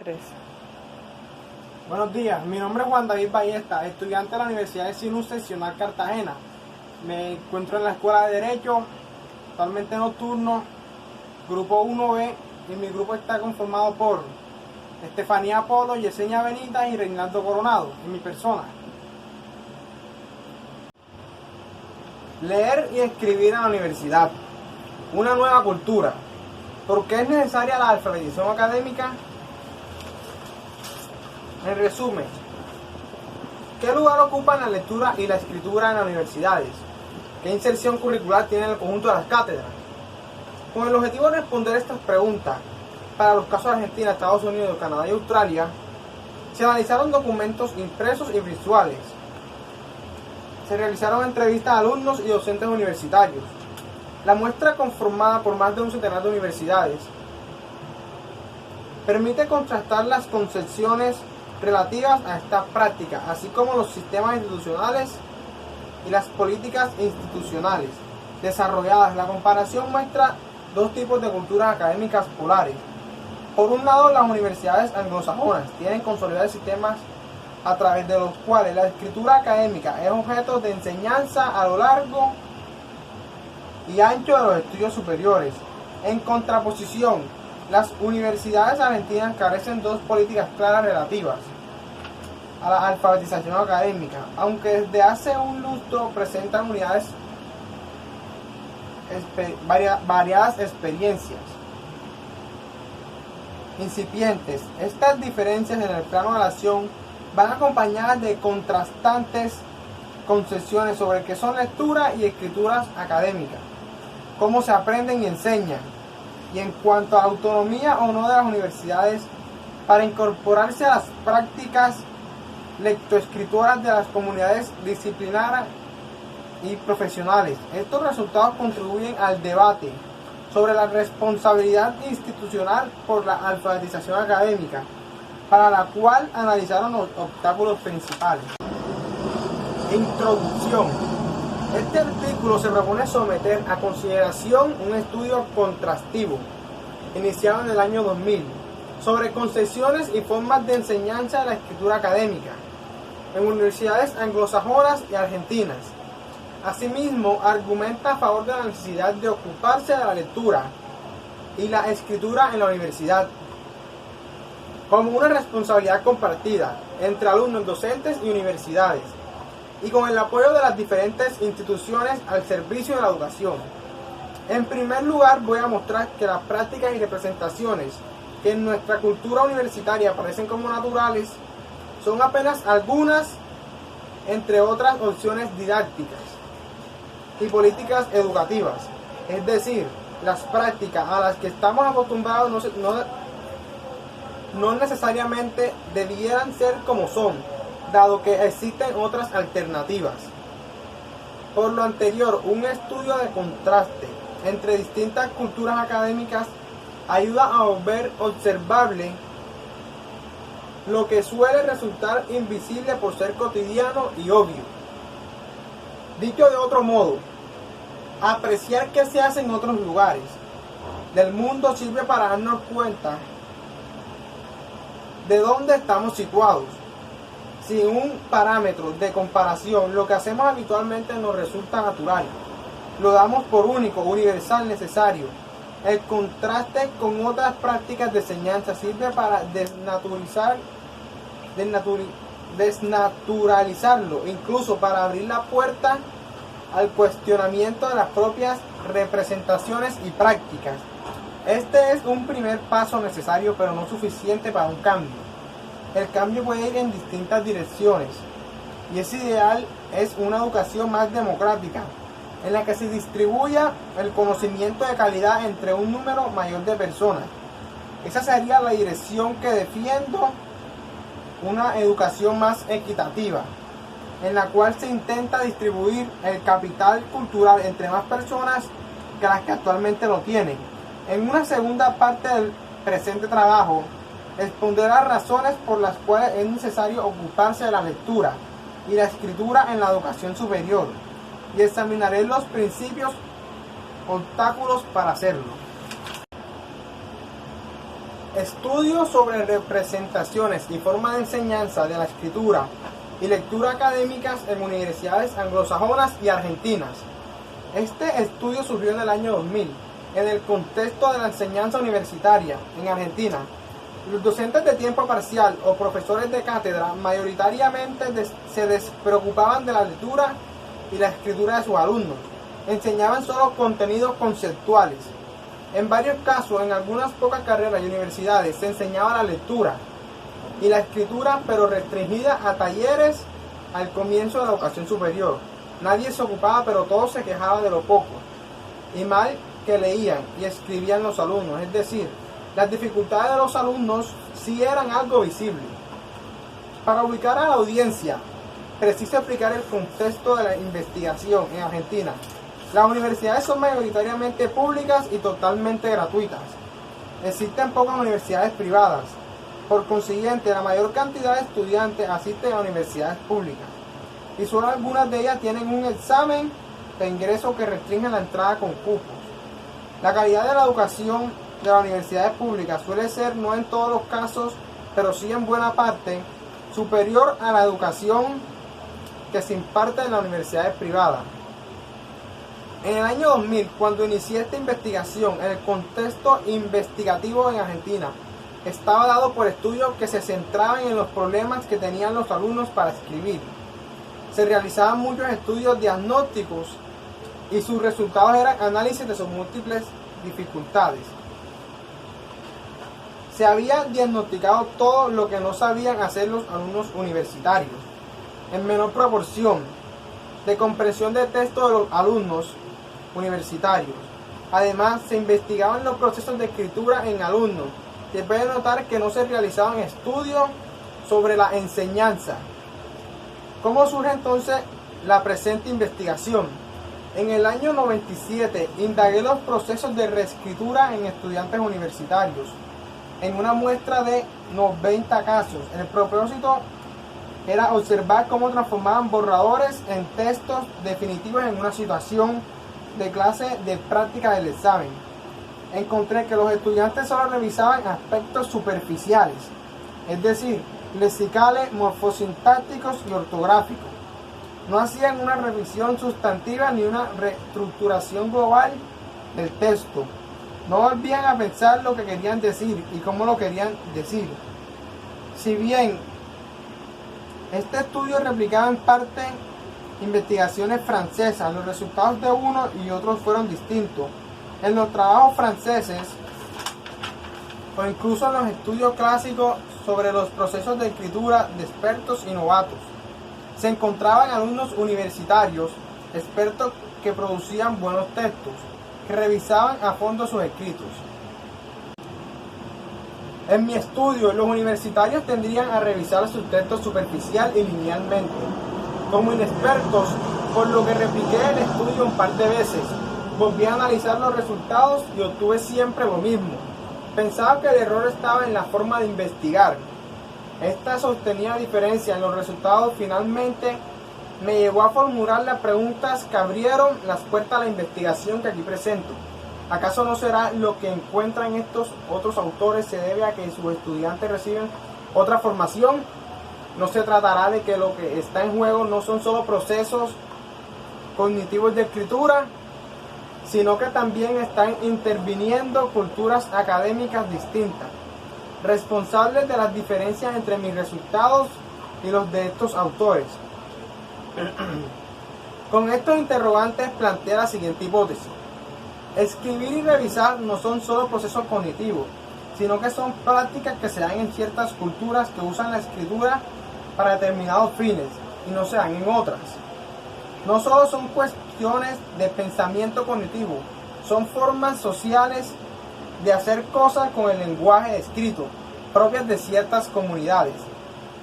Tres. Buenos días, mi nombre es Juan David Ballesta, estudiante de la Universidad de Sinú Seccional Cartagena. Me encuentro en la Escuela de Derecho, actualmente nocturno, grupo 1B, y mi grupo está conformado por Estefanía Polo, Yesenia Benítez y Reinaldo Coronado, en mi persona. Leer y escribir en la universidad, una nueva cultura. ¿Por qué es necesaria la alfabetización académica? En resumen, ¿qué lugar ocupan la lectura y la escritura en las universidades? ¿Qué inserción curricular tiene el conjunto de las cátedras? Con el objetivo de responder estas preguntas, para los casos de Argentina, Estados Unidos, Canadá y Australia, se analizaron documentos impresos y visuales. Se realizaron entrevistas a alumnos y docentes universitarios. La muestra, conformada por más de un centenar de universidades, permite contrastar las concepciones relativas a esta práctica, así como los sistemas institucionales y las políticas institucionales desarrolladas. La comparación muestra dos tipos de culturas académicas polares. Por un lado, las universidades anglosajonas tienen consolidados sistemas a través de los cuales la escritura académica es objeto de enseñanza a lo largo y ancho de los estudios superiores. En contraposición, las universidades argentinas carecen de dos políticas claras relativas a la alfabetización académica, aunque desde hace un lustro presentan variadas experiencias incipientes. Estas diferencias en el plano de la acción van acompañadas de contrastantes concepciones sobre qué son lectura y escrituras académicas, cómo se aprenden y enseñan, y en cuanto a la autonomía o no de las universidades para incorporarse a las prácticas lectoescritoras de las comunidades disciplinarias y profesionales. Estos resultados contribuyen al debate sobre la responsabilidad institucional por la alfabetización académica, para la cual analizaron los obstáculos principales. Introducción. Este artículo se propone someter a consideración un estudio contrastivo, iniciado en el año 2000, sobre concepciones y formas de enseñanza de la escritura académica en universidades anglosajonas y argentinas. Asimismo, argumenta a favor de la necesidad de ocuparse de la lectura y la escritura en la universidad como una responsabilidad compartida entre alumnos, docentes y universidades, y con el apoyo de las diferentes instituciones al servicio de la educación. En primer lugar, voy a mostrar que las prácticas y representaciones que en nuestra cultura universitaria aparecen como naturales son apenas algunas, entre otras opciones didácticas y políticas educativas. Es decir, las prácticas a las que estamos acostumbrados no necesariamente debieran ser como son, dado que existen otras alternativas. Por lo anterior, un estudio de contraste entre distintas culturas académicas ayuda a volver observable lo que suele resultar invisible por ser cotidiano y obvio. Dicho de otro modo, apreciar qué se hace en otros lugares del mundo sirve para darnos cuenta de dónde estamos situados. Sin un parámetro de comparación, lo que hacemos habitualmente nos resulta natural. Lo damos por único, universal, necesario. El contraste con otras prácticas de enseñanza sirve para desnaturalizarlo, incluso para abrir la puerta al cuestionamiento de las propias representaciones y prácticas. Este es un primer paso necesario, pero no suficiente para un cambio. El cambio puede ir en distintas direcciones, y ese ideal es una educación más democrática, en la que se distribuya el conocimiento de calidad entre un número mayor de personas. Esa sería la dirección que defiendo, una educación más equitativa, en la cual se intenta distribuir el capital cultural entre más personas que las que actualmente lo tienen. En una segunda parte del presente trabajo, expondré las razones por las cuales es necesario ocuparse de la lectura y la escritura en la educación superior, y examinaré los principios obstáculos para hacerlo. Estudios sobre representaciones y forma de enseñanza de la escritura y lectura académicas en universidades anglosajonas y argentinas. Este estudio surgió en el año 2000, en el contexto de la enseñanza universitaria en Argentina. Los docentes de tiempo parcial o profesores de cátedra mayoritariamente se despreocupaban de la lectura y la escritura de sus alumnos. Enseñaban solo contenidos conceptuales. En varios casos, en algunas pocas carreras y universidades, se enseñaba la lectura y la escritura, pero restringida a talleres al comienzo de la educación superior. Nadie se ocupaba, pero todos se quejaban de lo poco y mal que leían y escribían los alumnos. Es decir, las dificultades de los alumnos sí eran algo visible. Para ubicar a la audiencia, preciso explicar el contexto de la investigación en Argentina. Las universidades son mayoritariamente públicas y totalmente gratuitas. Existen pocas universidades privadas. Por consiguiente, la mayor cantidad de estudiantes asisten a universidades públicas. Y solo algunas de ellas tienen un examen de ingreso que restringe la entrada con cupos. La calidad de la educación de las universidades públicas suele ser, no en todos los casos, pero sí en buena parte, superior a la educación que se imparte en las universidades privadas. En el año 2000, cuando inicié esta investigación, el contexto investigativo en Argentina estaba dado por estudios que se centraban en los problemas que tenían los alumnos para escribir. Se realizaban muchos estudios diagnósticos y sus resultados eran análisis de sus múltiples dificultades. Se había diagnosticado todo lo que no sabían hacer los alumnos universitarios, en menor proporción de comprensión de texto de los alumnos universitarios. Además, se investigaban los procesos de escritura en alumnos. Se puede notar que no se realizaban estudios sobre la enseñanza. ¿Cómo surge entonces la presente investigación? En el año 97 indagué los procesos de reescritura en estudiantes universitarios en una muestra de 90 casos. El propósito era observar cómo transformaban borradores en textos definitivos en una situación de clase de práctica del examen. Encontré que los estudiantes solo revisaban aspectos superficiales, es decir, lexicales, morfosintácticos y ortográficos. No hacían una revisión sustantiva ni una reestructuración global del texto. No volvían a pensar lo que querían decir y cómo lo querían decir. Si bien este estudio replicaba en parte investigaciones francesas, los resultados de unos y otros fueron distintos. En los trabajos franceses o incluso en los estudios clásicos sobre los procesos de escritura de expertos y novatos, se encontraban alumnos universitarios, expertos que producían buenos textos, que revisaban a fondo sus escritos. En mi estudio, los universitarios tendrían a revisar sus textos superficial y linealmente, como inexpertos, por lo que repliqué el estudio un par de veces. Volví a analizar los resultados y obtuve siempre lo mismo. Pensaba que el error estaba en la forma de investigar. Esta sostenida diferencia en los resultados finalmente me llevó a formular las preguntas que abrieron las puertas a la investigación que aquí presento. ¿Acaso no será lo que encuentran estos otros autores se debe a que sus estudiantes reciben otra formación? ¿No se tratará de que lo que está en juego no son solo procesos cognitivos de escritura, sino que también están interviniendo culturas académicas distintas, responsables de las diferencias entre mis resultados y los de estos autores? Con estos interrogantes plantea la siguiente hipótesis. Escribir y revisar no son solo procesos cognitivos, sino que son prácticas que se dan en ciertas culturas que usan la escritura para determinados fines y no se dan en otras. No solo son cuestiones de pensamiento cognitivo, son formas sociales de hacer cosas con el lenguaje escrito, propias de ciertas comunidades,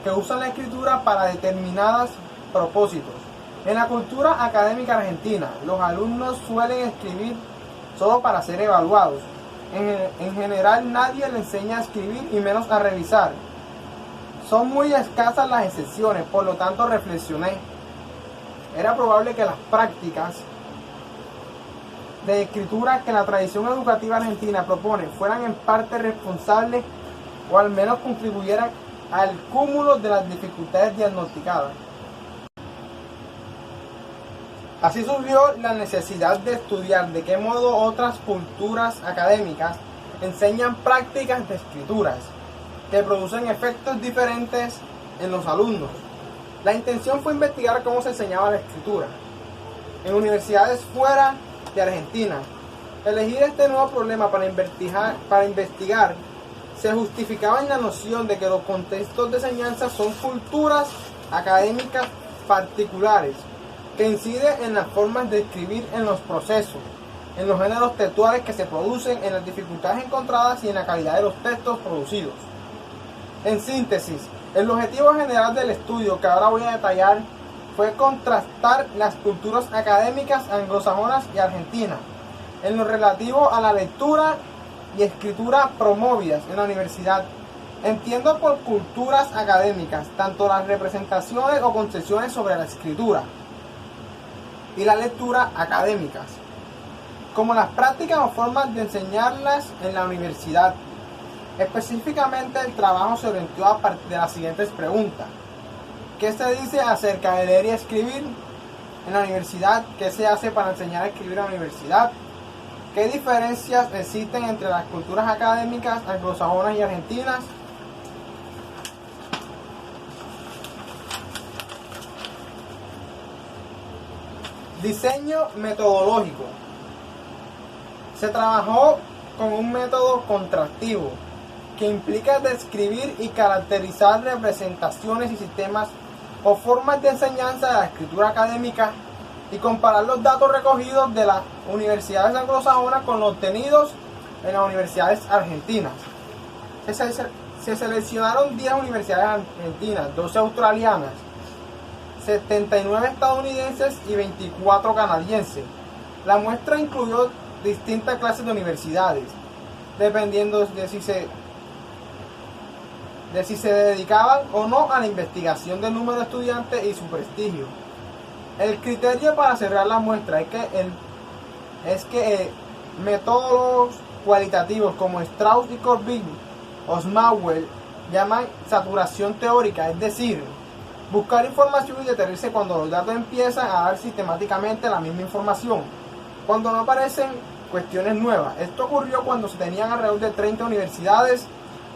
que usan la escritura para determinados propósitos. En la cultura académica argentina, los alumnos suelen escribir solo para ser evaluados. En general, nadie le enseña a escribir y menos a revisar. Son muy escasas las excepciones, por lo tanto reflexioné. Era probable que las prácticas de escritura que la tradición educativa argentina propone fueran en parte responsables o al menos contribuyera al cúmulo de las dificultades diagnosticadas. Así surgió la necesidad de estudiar de qué modo otras culturas académicas enseñan prácticas de escrituras que producen efectos diferentes en los alumnos. La intención fue investigar cómo se enseñaba la escritura en universidades fuera de Argentina. Elegir este nuevo problema para investigar se justificaba en la noción de que los contextos de enseñanza son culturas académicas particulares que inciden en las formas de escribir, en los procesos, en los géneros textuales que se producen, en las dificultades encontradas y en la calidad de los textos producidos. En síntesis, el objetivo general del estudio que ahora voy a detallar fue contrastar las culturas académicas anglosajonas y argentinas en lo relativo a la lectura y escritura promovidas en la universidad. Entiendo por culturas académicas tanto las representaciones o concepciones sobre la escritura y la lectura académicas, como las prácticas o formas de enseñarlas en la universidad. Específicamente, el trabajo se orientó a partir de las siguientes preguntas: ¿qué se dice acerca de leer y escribir en la universidad? ¿Qué se hace para enseñar a escribir en la universidad? ¿Qué diferencias existen entre las culturas académicas anglosajonas y argentinas? Diseño metodológico. Se trabajó con un método contrastivo que implica describir y caracterizar representaciones y sistemas o formas de enseñanza de la escritura académica y comparar los datos recogidos de las universidades anglosajonas con los obtenidos en las universidades argentinas. Se seleccionaron 10 universidades argentinas, 12 australianas, 79 estadounidenses y 24 canadienses. La muestra incluyó distintas clases de universidades, dependiendo de si se dedicaban o no a la investigación del número de estudiantes y su prestigio. El criterio para cerrar la muestra es que metodólogos cualitativos como Strauss y Corbin o Smallwell llaman saturación teórica, es decir, buscar información y detenerse cuando los datos empiezan a dar sistemáticamente la misma información, cuando no aparecen cuestiones nuevas. Esto ocurrió cuando se tenían alrededor de 30 universidades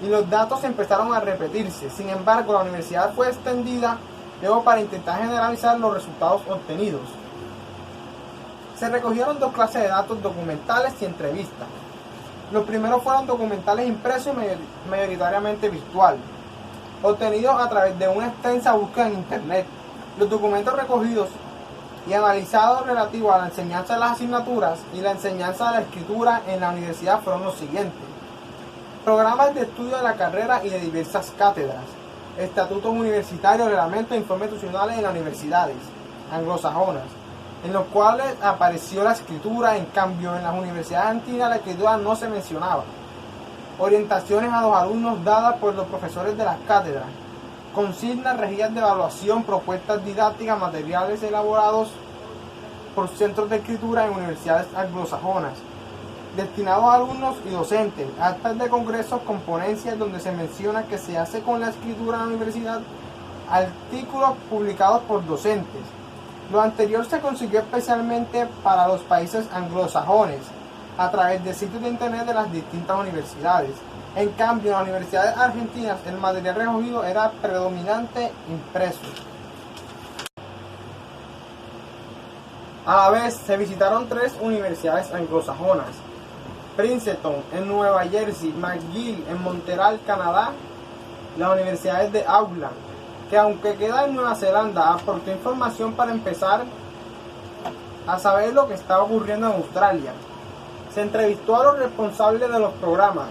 y los datos empezaron a repetirse. Sin embargo, la universidad fue extendida luego para intentar generalizar los resultados obtenidos. Se recogieron dos clases de datos: documentales y entrevistas. Los primeros fueron documentales impresos y mayoritariamente virtual, obtenidos a través de una extensa búsqueda en internet. Los documentos recogidos y analizados relativos a la enseñanza de las asignaturas y la enseñanza de la escritura en la universidad fueron los siguientes: programas de estudio de la carrera y de diversas cátedras, estatutos universitarios, reglamentos e informes institucionales en las universidades anglosajonas, en los cuales apareció la escritura. En cambio, en las universidades argentinas la escritura no se mencionaba. Orientaciones a los alumnos dadas por los profesores de las cátedras, consignas, rejillas de evaluación, propuestas didácticas, materiales elaborados por centros de escritura en universidades anglosajonas, destinados a alumnos y docentes, actas de congresos con ponencias donde se menciona qué se hace con la escritura en la universidad, artículos publicados por docentes. Lo anterior se consiguió especialmente para los países anglosajones, a través de sitios de internet de las distintas universidades. En cambio, en las universidades argentinas el material recogido era predominante impreso. A la vez se visitaron 3 universidades anglosajonas: Princeton en Nueva Jersey, McGill en Montreal, Canadá, las universidades de Auckland, que aunque queda en Nueva Zelanda, aportó información para empezar a saber lo que estaba ocurriendo en Australia. Se entrevistó a los responsables de los programas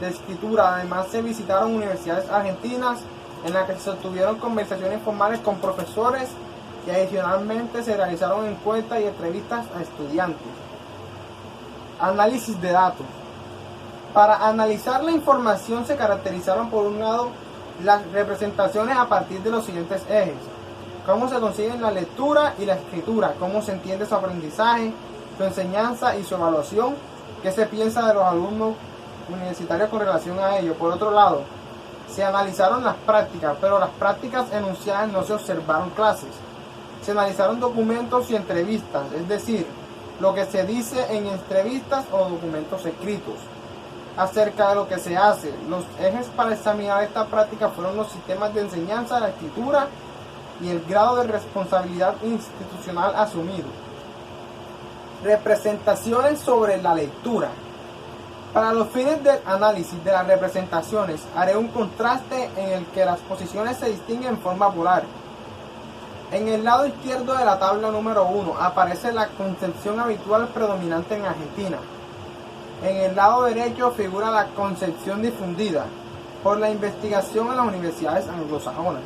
de escritura. Además, se visitaron universidades argentinas en las que se sostuvieron conversaciones formales con profesores y adicionalmente se realizaron encuestas y entrevistas a estudiantes. Análisis de datos. Para analizar la información se caracterizaron por un lado las representaciones a partir de los siguientes ejes: cómo se consiguen la lectura y la escritura, cómo se entiende su aprendizaje, su enseñanza y su evaluación, qué se piensa de los alumnos universitarias con relación a ello. Por otro lado, se analizaron las prácticas, pero las prácticas enunciadas no se observaron clases. Se analizaron documentos y entrevistas, es decir, lo que se dice en entrevistas o documentos escritos acerca de lo que se hace. Los ejes para examinar esta práctica fueron los sistemas de enseñanza de la escritura y el grado de responsabilidad institucional asumido. Representaciones sobre la lectura. Para los fines del análisis de las representaciones, haré un contraste en el que las posiciones se distinguen en forma polar. En el lado izquierdo de la tabla número 1 aparece la concepción habitual predominante en Argentina. En el lado derecho figura la concepción difundida por la investigación en las universidades anglosajonas.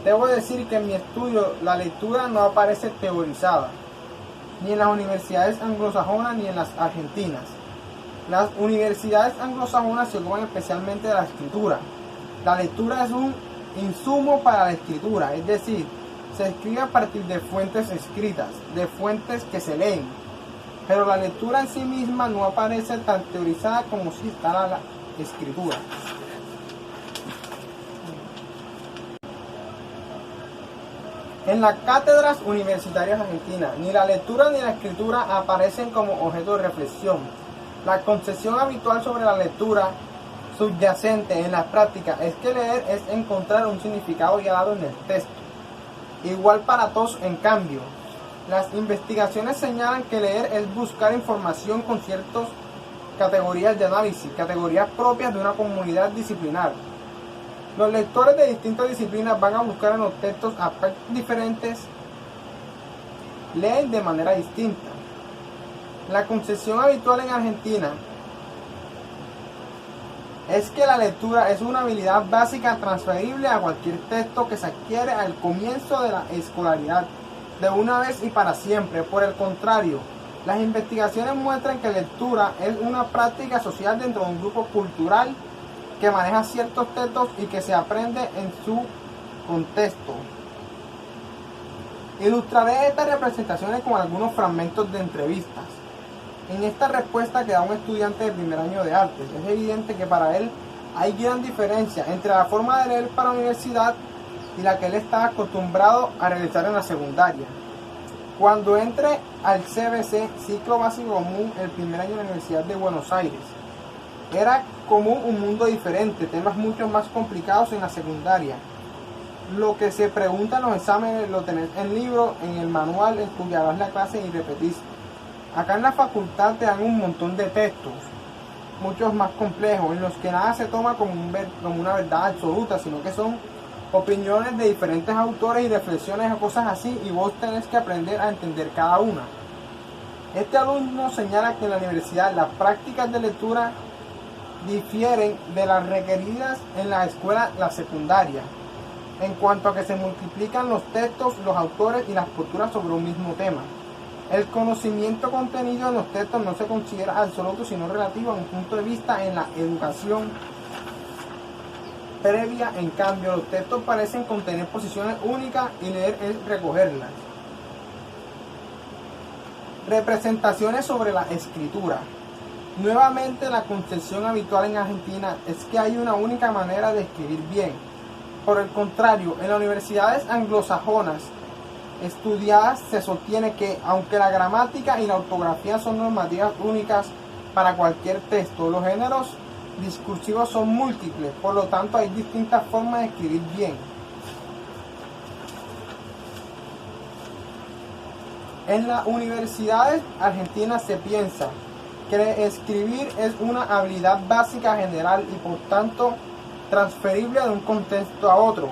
Debo decir que en mi estudio la lectura no aparece teorizada, ni en las universidades anglosajonas ni en las argentinas. Las universidades anglosajonas se ocupan especialmente de la escritura. La lectura es un insumo para la escritura, es decir, se escribe a partir de fuentes escritas, de fuentes que se leen. Pero la lectura en sí misma no aparece tan teorizada como si está la escritura. En las cátedras universitarias argentinas, ni la lectura ni la escritura aparecen como objeto de reflexión. La concepción habitual sobre la lectura subyacente en la práctica es que leer es encontrar un significado ya dado en el texto. Igual para todos, en cambio, las investigaciones señalan que leer es buscar información con ciertas categorías de análisis, categorías propias de una comunidad disciplinar. Los lectores de distintas disciplinas van a buscar en los textos aspectos diferentes, leen de manera distinta. La concepción habitual en Argentina es que la lectura es una habilidad básica transferible a cualquier texto que se adquiere al comienzo de la escolaridad, de una vez y para siempre. Por el contrario, las investigaciones muestran que la lectura es una práctica social dentro de un grupo cultural que maneja ciertos textos y que se aprende en su contexto. Ilustraré estas representaciones con algunos fragmentos de entrevistas. En esta respuesta que da un estudiante de primer año de artes, es evidente que para él hay gran diferencia entre la forma de leer para la universidad y la que él está acostumbrado a realizar en la secundaria. Cuando entre al CBC, Ciclo Básico Común, el primer año de la Universidad de Buenos Aires, era común un mundo diferente, temas mucho más complicados en la secundaria. Lo que se pregunta en los exámenes lo tenés en libro, en el manual, estudiarás la clase y repetís. Acá en la facultad te dan un montón de textos, muchos más complejos, en los que nada se toma como una verdad absoluta, sino que son opiniones de diferentes autores y reflexiones o cosas así, y vos tenés que aprender a entender cada una. Este alumno señala que en la universidad las prácticas de lectura difieren de las requeridas en la escuela, la secundaria, en cuanto a que se multiplican los textos, los autores y las posturas sobre un mismo tema. El conocimiento contenido en los textos no se considera absoluto, sino relativo a un punto de vista en la educación previa. En cambio, los textos parecen contener posiciones únicas y leer es recogerlas. Representaciones sobre la escritura. Nuevamente, la concepción habitual en Argentina es que hay una única manera de escribir bien. Por el contrario, en las universidades anglosajonas estudiadas se sostiene que, aunque la gramática y la ortografía son normativas únicas para cualquier texto, los géneros discursivos son múltiples, por lo tanto hay distintas formas de escribir bien. En las universidades argentinas se piensa que escribir es una habilidad básica general y por tanto transferible de un contexto a otro.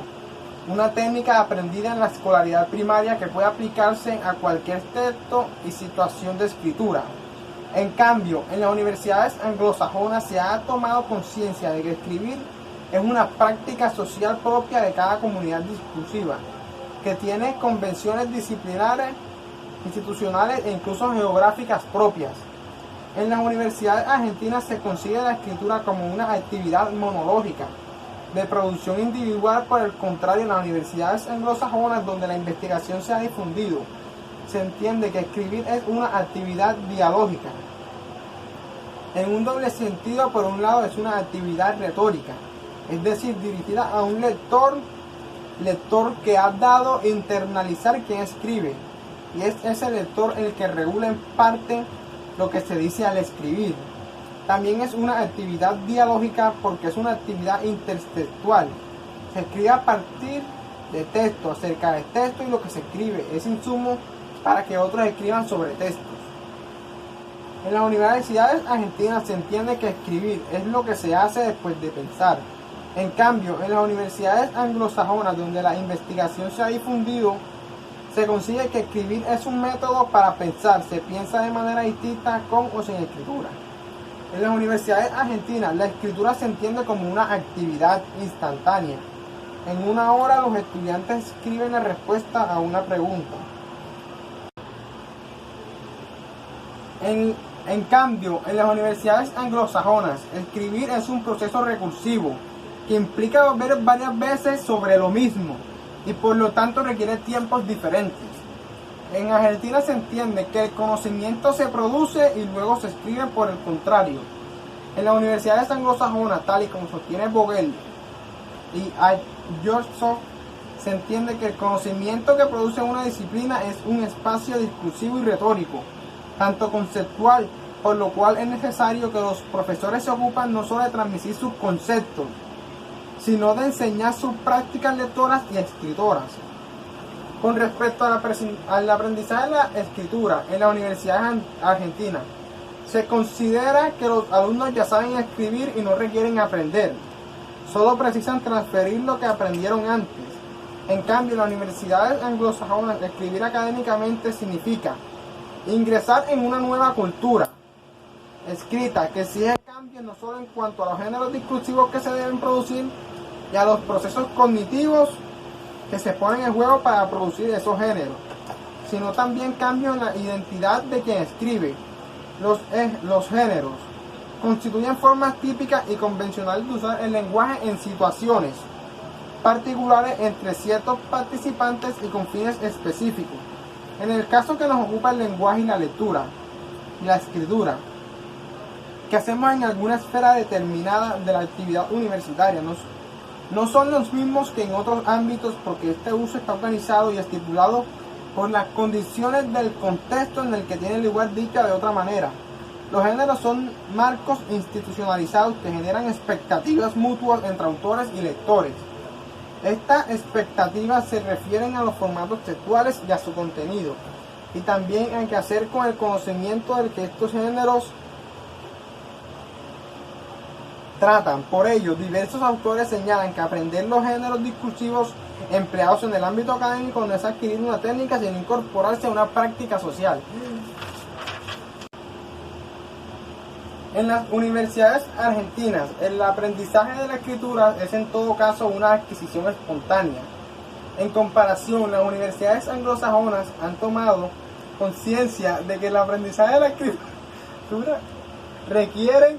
Una técnica aprendida en la escolaridad primaria que puede aplicarse a cualquier texto y situación de escritura. En cambio, en las universidades anglosajonas se ha tomado conciencia de que escribir es una práctica social propia de cada comunidad discursiva, que tiene convenciones disciplinares, institucionales e incluso geográficas propias. En las universidades argentinas se considera la escritura como una actividad monológica, de producción individual. Por el contrario, en las universidades anglosajonas, donde la investigación se ha difundido, se entiende que escribir es una actividad dialógica. en un doble sentido. Por un lado, es una actividad retórica, es decir, dirigida a un lector que ha dado a internalizar quien escribe, y es ese lector el que regula en parte lo que se dice al escribir. También es una actividad dialógica porque es una actividad intertextual. Se escribe a partir de texto, acerca del texto, y lo que se escribe es insumo para que otros escriban sobre textos. En las universidades argentinas se entiende que escribir es lo que se hace después de pensar. En cambio, en las universidades anglosajonas, donde la investigación se ha difundido, se consigue que escribir es un método para pensar. Se piensa de manera distinta con o sin escritura. En las universidades argentinas, la escritura se entiende como una actividad instantánea. En una hora los estudiantes escriben la respuesta a una pregunta. En cambio, en las universidades anglosajonas, escribir es un proceso recursivo que implica volver varias veces sobre lo mismo y por lo tanto requiere tiempos diferentes. En Argentina se entiende que el conocimiento se produce y luego se escribe. Por el contrario, en las universidades anglosajonas, tal y como sostiene Vogel y Georgson, se entiende que el conocimiento que produce una disciplina es un espacio discursivo y retórico, tanto conceptual, por lo cual es necesario que los profesores se ocupan no solo de transmitir sus conceptos, sino de enseñar sus prácticas lectoras y escritoras. Con respecto al aprendizaje de la escritura en la Universidad Argentina, se considera que los alumnos ya saben escribir y no requieren aprender, solo precisan transferir lo que aprendieron antes. En cambio, en las universidades anglosajonas, escribir académicamente significa ingresar en una nueva cultura escrita que exige cambios no solo en cuanto a los géneros discursivos que se deben producir y a los procesos cognitivos que se ponen en juego para producir esos géneros, sino también cambios en la identidad de quien escribe. Los géneros constituyen formas típicas y convencionales de usar el lenguaje en situaciones particulares entre ciertos participantes y con fines específicos. En el caso que nos ocupa el lenguaje y la lectura y la escritura, que hacemos en alguna esfera determinada de la actividad universitaria, no son los mismos que en otros ámbitos, porque este uso está organizado y estipulado por las condiciones del contexto en el que tiene lugar. Dicha de otra manera, los géneros son marcos institucionalizados que generan expectativas mutuas entre autores y lectores. Estas expectativas se refieren a los formatos textuales y a su contenido, y también hay que hacer con el conocimiento del que estos géneros tratan. Por ello, diversos autores señalan que aprender los géneros discursivos empleados en el ámbito académico no es adquirir una técnica, sino incorporarse a una práctica social. En las universidades argentinas, el aprendizaje de la escritura es en todo caso una adquisición espontánea. En comparación, las universidades anglosajonas han tomado conciencia de que el aprendizaje de la escritura requiere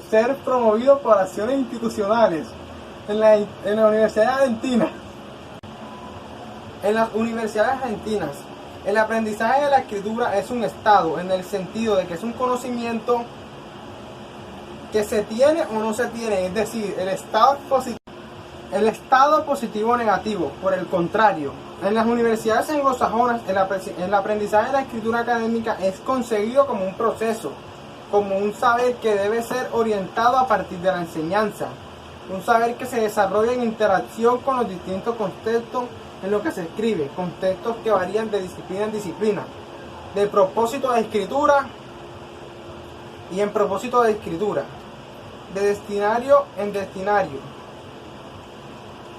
ser promovido por acciones institucionales. En la Universidad Argentina, en las universidades argentinas, el aprendizaje de la escritura es un estado, en el sentido de que es un conocimiento que se tiene o no se tiene, es decir, el estado positivo o negativo. Por el contrario, en las universidades anglosajonas, el aprendizaje de la escritura académica es concebido como un proceso, como un saber que debe ser orientado a partir de la enseñanza, un saber que se desarrolla en interacción con los distintos contextos en los que se escribe, contextos que varían de disciplina en disciplina, de propósito de escritura y en propósito de escritura, de destinario en destinario.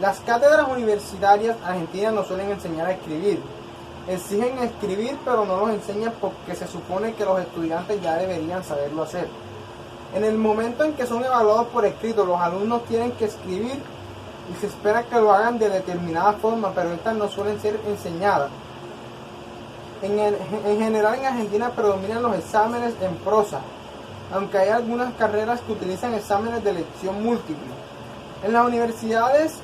Las cátedras universitarias argentinas no suelen enseñar a escribir. Exigen escribir, pero no los enseñan porque se supone que los estudiantes ya deberían saberlo hacer. En el momento en que son evaluados por escrito, los alumnos tienen que escribir y se espera que lo hagan de determinada forma, pero estas no suelen ser enseñadas. En general, en Argentina predominan los exámenes en prosa, aunque hay algunas carreras que utilizan exámenes de elección múltiple. En las universidades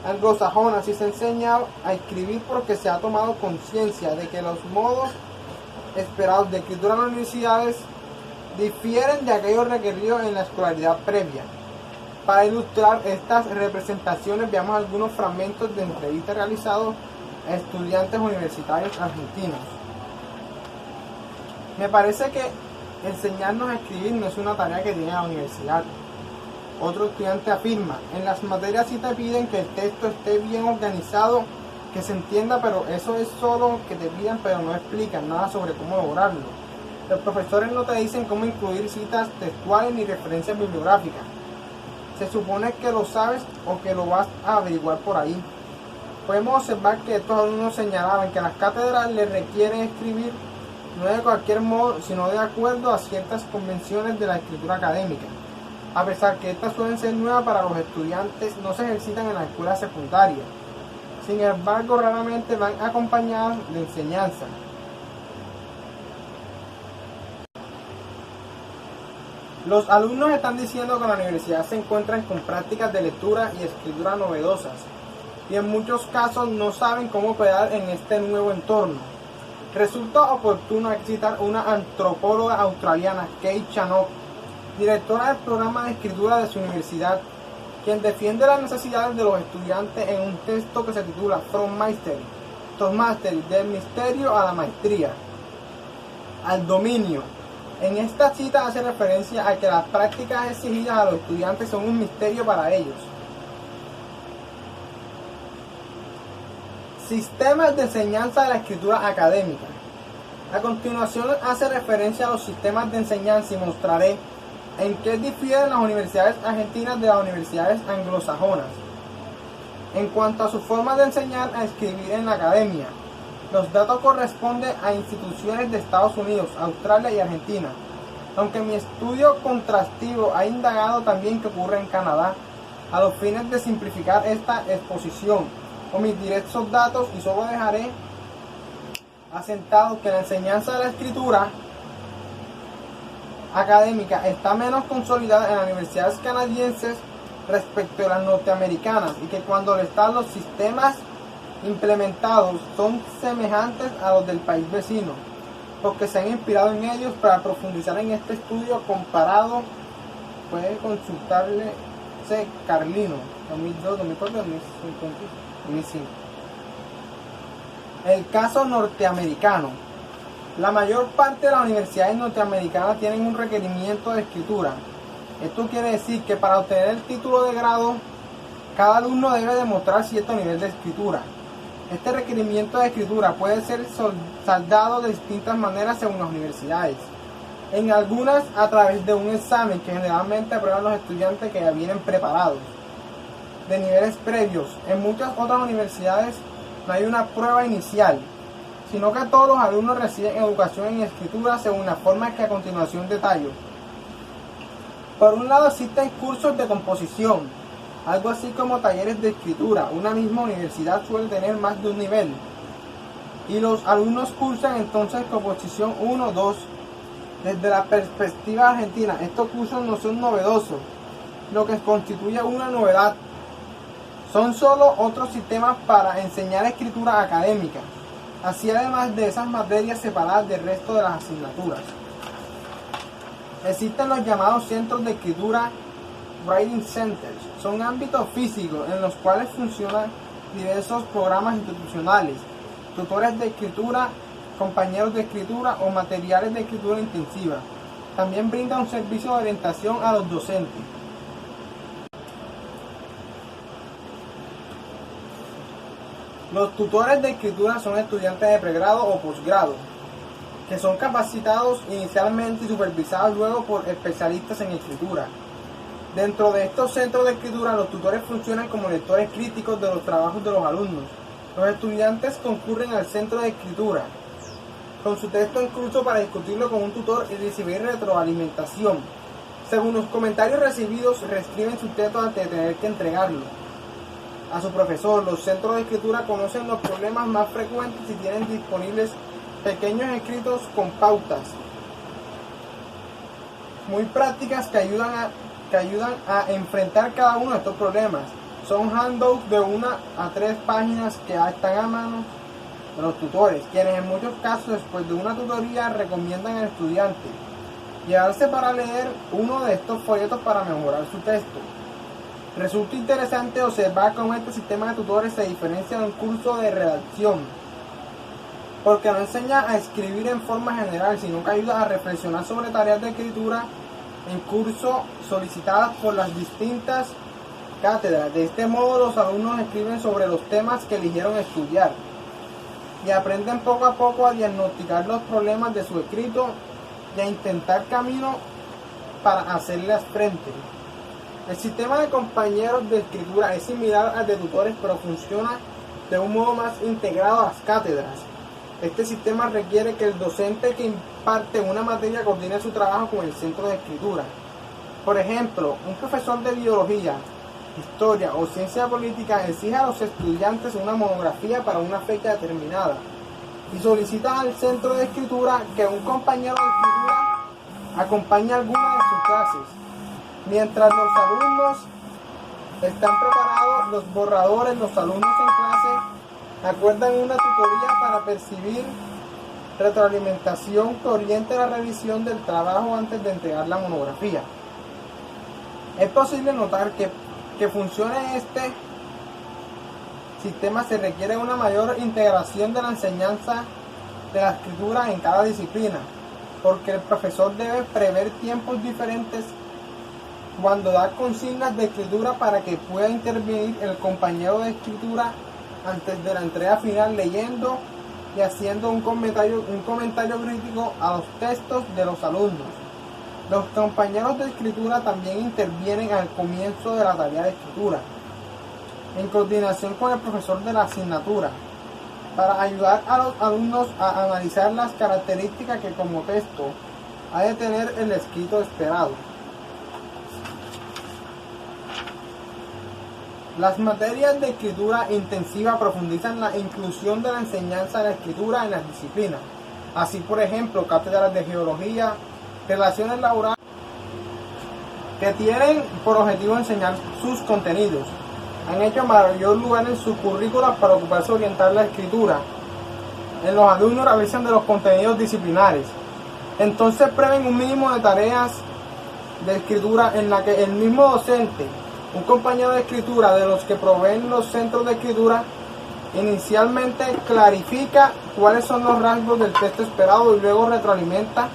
anglosajonas sí se enseña a escribir porque se ha tomado conciencia de que los modos esperados de escritura en las universidades difieren de aquellos requeridos en la escolaridad previa. Para ilustrar estas representaciones, veamos algunos fragmentos de entrevistas realizados a estudiantes universitarios argentinos. Me parece que enseñarnos a escribir no es una tarea que tiene la universidad. Otro estudiante afirma: en las materias sí te piden que el texto esté bien organizado, que se entienda, pero eso es solo que te piden, pero no explican nada sobre cómo lograrlo. Los profesores no te dicen cómo incluir citas textuales ni referencias bibliográficas. Se supone que lo sabes o que lo vas a averiguar por ahí. Podemos observar que estos alumnos señalaban que las cátedras les requieren escribir no de cualquier modo, sino de acuerdo a ciertas convenciones de la escritura académica. A pesar que estas suelen ser nuevas para los estudiantes, no se ejercitan en la escuela secundaria. Sin embargo, raramente van acompañadas de enseñanza. Los alumnos están diciendo que la universidad se encuentran con prácticas de lectura y escritura novedosas, y en muchos casos no saben cómo operar en este nuevo entorno. Resulta oportuno citar una antropóloga australiana, Kate Chanock, directora del programa de escritura de su universidad, quien defiende las necesidades de los estudiantes en un texto que se titula From Mastery to Mastery, del misterio a la maestría, al dominio. En esta cita hace referencia a que las prácticas exigidas a los estudiantes son un misterio para ellos. Sistemas de enseñanza de la escritura académica. A continuación hace referencia a los sistemas de enseñanza y mostraré en qué difieren las universidades argentinas de las universidades anglosajonas. En cuanto a su forma de enseñar a escribir en la academia, los datos corresponden a instituciones de Estados Unidos, Australia y Argentina, aunque mi estudio contrastivo ha indagado también qué ocurre en Canadá. A los fines de simplificar esta exposición, omitiré estos datos y solo dejaré asentado que la enseñanza de la escritura académica está menos consolidada en las universidades canadienses respecto a las norteamericanas, y que cuando están los sistemas implementados son semejantes a los del país vecino, porque se han inspirado en ellos. Para profundizar en este estudio comparado, puede consultarle Carlino, 2002, 2004, 2005. El caso norteamericano. La mayor parte de las universidades norteamericanas tienen un requerimiento de escritura. Esto quiere decir que para obtener el título de grado, cada alumno debe demostrar cierto nivel de escritura. Este requerimiento de escritura puede ser saldado de distintas maneras según las universidades. En algunas a través de un examen que generalmente aprueban los estudiantes que ya vienen preparados, de niveles previos. En muchas otras universidades no hay una prueba inicial, sino que todos los alumnos reciben educación en escritura según la forma que a continuación detallo. Por un lado existen cursos de composición, algo así como talleres de escritura. Una misma universidad suele tener más de un nivel, y los alumnos cursan entonces composición 1 o 2. Desde la perspectiva argentina, estos cursos no son novedosos, lo que constituye una novedad. Son solo otros sistemas para enseñar escritura académica, así además de esas materias separadas del resto de las asignaturas. Existen los llamados centros de escritura, Writing Centers. Son ámbitos físicos en los cuales funcionan diversos programas institucionales, tutores de escritura, compañeros de escritura o materiales de escritura intensiva. También brinda un servicio de orientación a los docentes. Los tutores de escritura son estudiantes de pregrado o posgrado, que son capacitados inicialmente y supervisados luego por especialistas en escritura. Dentro de estos centros de escritura, los tutores funcionan como lectores críticos de los trabajos de los alumnos. Los estudiantes concurren al centro de escritura con su texto en curso para discutirlo con un tutor y recibir retroalimentación. Según los comentarios recibidos, reescriben su texto antes de tener que entregarlo a su profesor. Los centros de escritura conocen los problemas más frecuentes y tienen disponibles pequeños escritos con pautas muy prácticas que ayudan a enfrentar cada uno de estos problemas. Son handouts de 1 a 3 páginas que están a mano de los tutores, quienes en muchos casos después de una tutoría recomiendan al estudiante. llevarse para leer uno de estos folletos para mejorar su texto. Resulta interesante observar cómo este sistema de tutores se diferencia de un curso de redacción, porque no enseña a escribir en forma general, sino que ayuda a reflexionar sobre tareas de escritura en curso solicitadas por las distintas cátedras. De este modo, los alumnos escriben sobre los temas que eligieron estudiar y aprenden poco a poco a diagnosticar los problemas de su escrito y a intentar camino para hacerles frente. El sistema de compañeros de escritura es similar al de tutores, pero funciona de un modo más integrado a las cátedras. Este sistema requiere que el docente que imparte una materia coordine su trabajo con el centro de escritura. Por ejemplo, un profesor de biología, historia o ciencia política exige a los estudiantes una monografía para una fecha determinada y solicita al centro de escritura que un compañero de escritura acompañe alguna de sus clases. Mientras los alumnos están preparados los borradores, los alumnos en clase acuerdan una tutoría para percibir retroalimentación que oriente la revisión del trabajo antes de entregar la monografía. Es posible notar que funcione este sistema se requiere una mayor integración de la enseñanza de la escritura en cada disciplina, porque el profesor debe prever tiempos diferentes cuando da consignas de escritura para que pueda intervenir el compañero de escritura antes de la entrega final, leyendo y haciendo un comentario crítico a los textos de los alumnos. Los compañeros de escritura también intervienen al comienzo de la tarea de escritura, en coordinación con el profesor de la asignatura, para ayudar a los alumnos a analizar las características que como texto ha de tener el escrito esperado. Las materias de escritura intensiva profundizan la inclusión de la enseñanza de la escritura en las disciplinas. Así, por ejemplo, cátedras de geología, relaciones laborales, que tienen por objetivo enseñar sus contenidos. Han hecho mayor lugar en sus currículas para ocuparse de orientar la escritura. En los alumnos realizan de los contenidos disciplinares. Entonces prevén un mínimo de tareas de escritura en la que el mismo docente, un compañero de escritura de los que proveen los centros de escritura, inicialmente clarifica cuáles son los rasgos del texto esperado y luego retroalimenta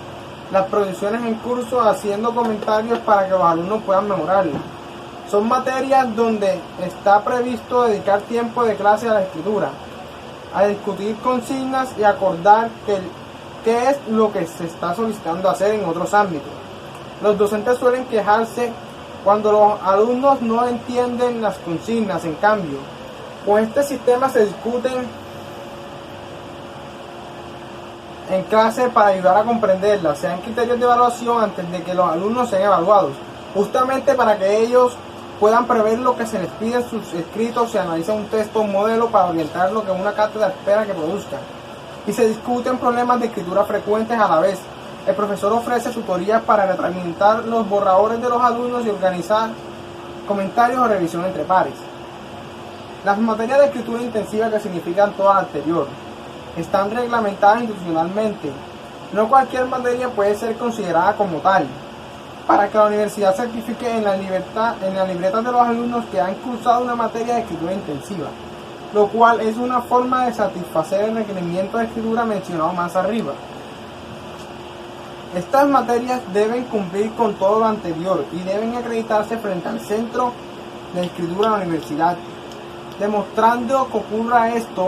las producciones en curso haciendo comentarios para que los alumnos puedan mejorarlo. Son materias donde está previsto dedicar tiempo de clase a la escritura, a discutir consignas y acordar qué es lo que se está solicitando hacer en otros ámbitos. Los docentes suelen quejarse cuando los alumnos no entienden las consignas. En cambio, con este sistema se discuten en clase para ayudar a comprenderlas. Se dan criterios de evaluación antes de que los alumnos sean evaluados, justamente para que ellos puedan prever lo que se les pide en sus escritos. Se analiza un texto, un modelo para orientar lo que una cátedra espera que produzcan. Y se discuten problemas de escritura frecuentes a la vez. El profesor ofrece tutorías para retroalimentar los borradores de los alumnos y organizar comentarios o revisión entre pares. Las materias de escritura intensiva, que significan toda la anterior, están reglamentadas institucionalmente. No cualquier materia puede ser considerada como tal. Para que la universidad certifique en la libreta de los alumnos que han cursado una materia de escritura intensiva, lo cual es una forma de satisfacer el requerimiento de escritura mencionado más arriba. Estas materias deben cumplir con todo lo anterior y deben acreditarse frente al centro de escritura de la universidad. Demostrando que ocurra esto,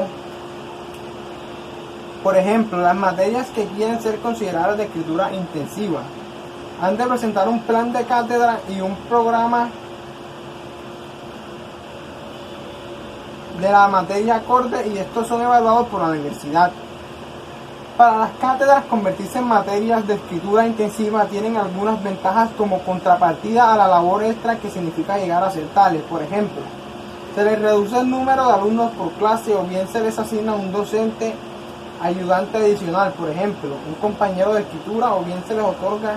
por ejemplo, las materias que quieren ser consideradas de escritura intensiva han de presentar un plan de cátedra y un programa de la materia acorde, y estos son evaluados por la universidad. Para las cátedras, convertirse en materias de escritura intensiva tienen algunas ventajas como contrapartida a la labor extra que significa llegar a ser tales. Por ejemplo, se les reduce el número de alumnos por clase, o bien se les asigna un docente ayudante adicional, por ejemplo, un compañero de escritura, o bien se les otorga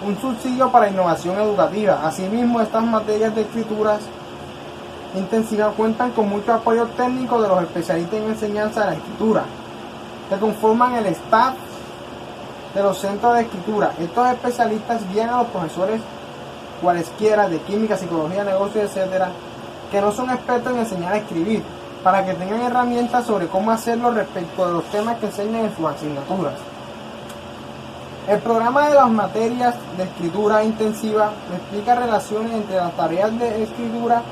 un subsidio para innovación educativa. Asimismo, estas materias de escrituras intensivas cuentan con mucho apoyo técnico de los especialistas en enseñanza de la escritura, que conforman el staff de los centros de escritura. Estos especialistas guían a los profesores cualesquiera de química, psicología, negocios, etcétera, que no son expertos en enseñar a escribir, para que tengan herramientas sobre cómo hacerlo respecto de los temas que enseñan en sus asignaturas. El programa de las materias de escritura intensiva explica relaciones entre las tareas de escritura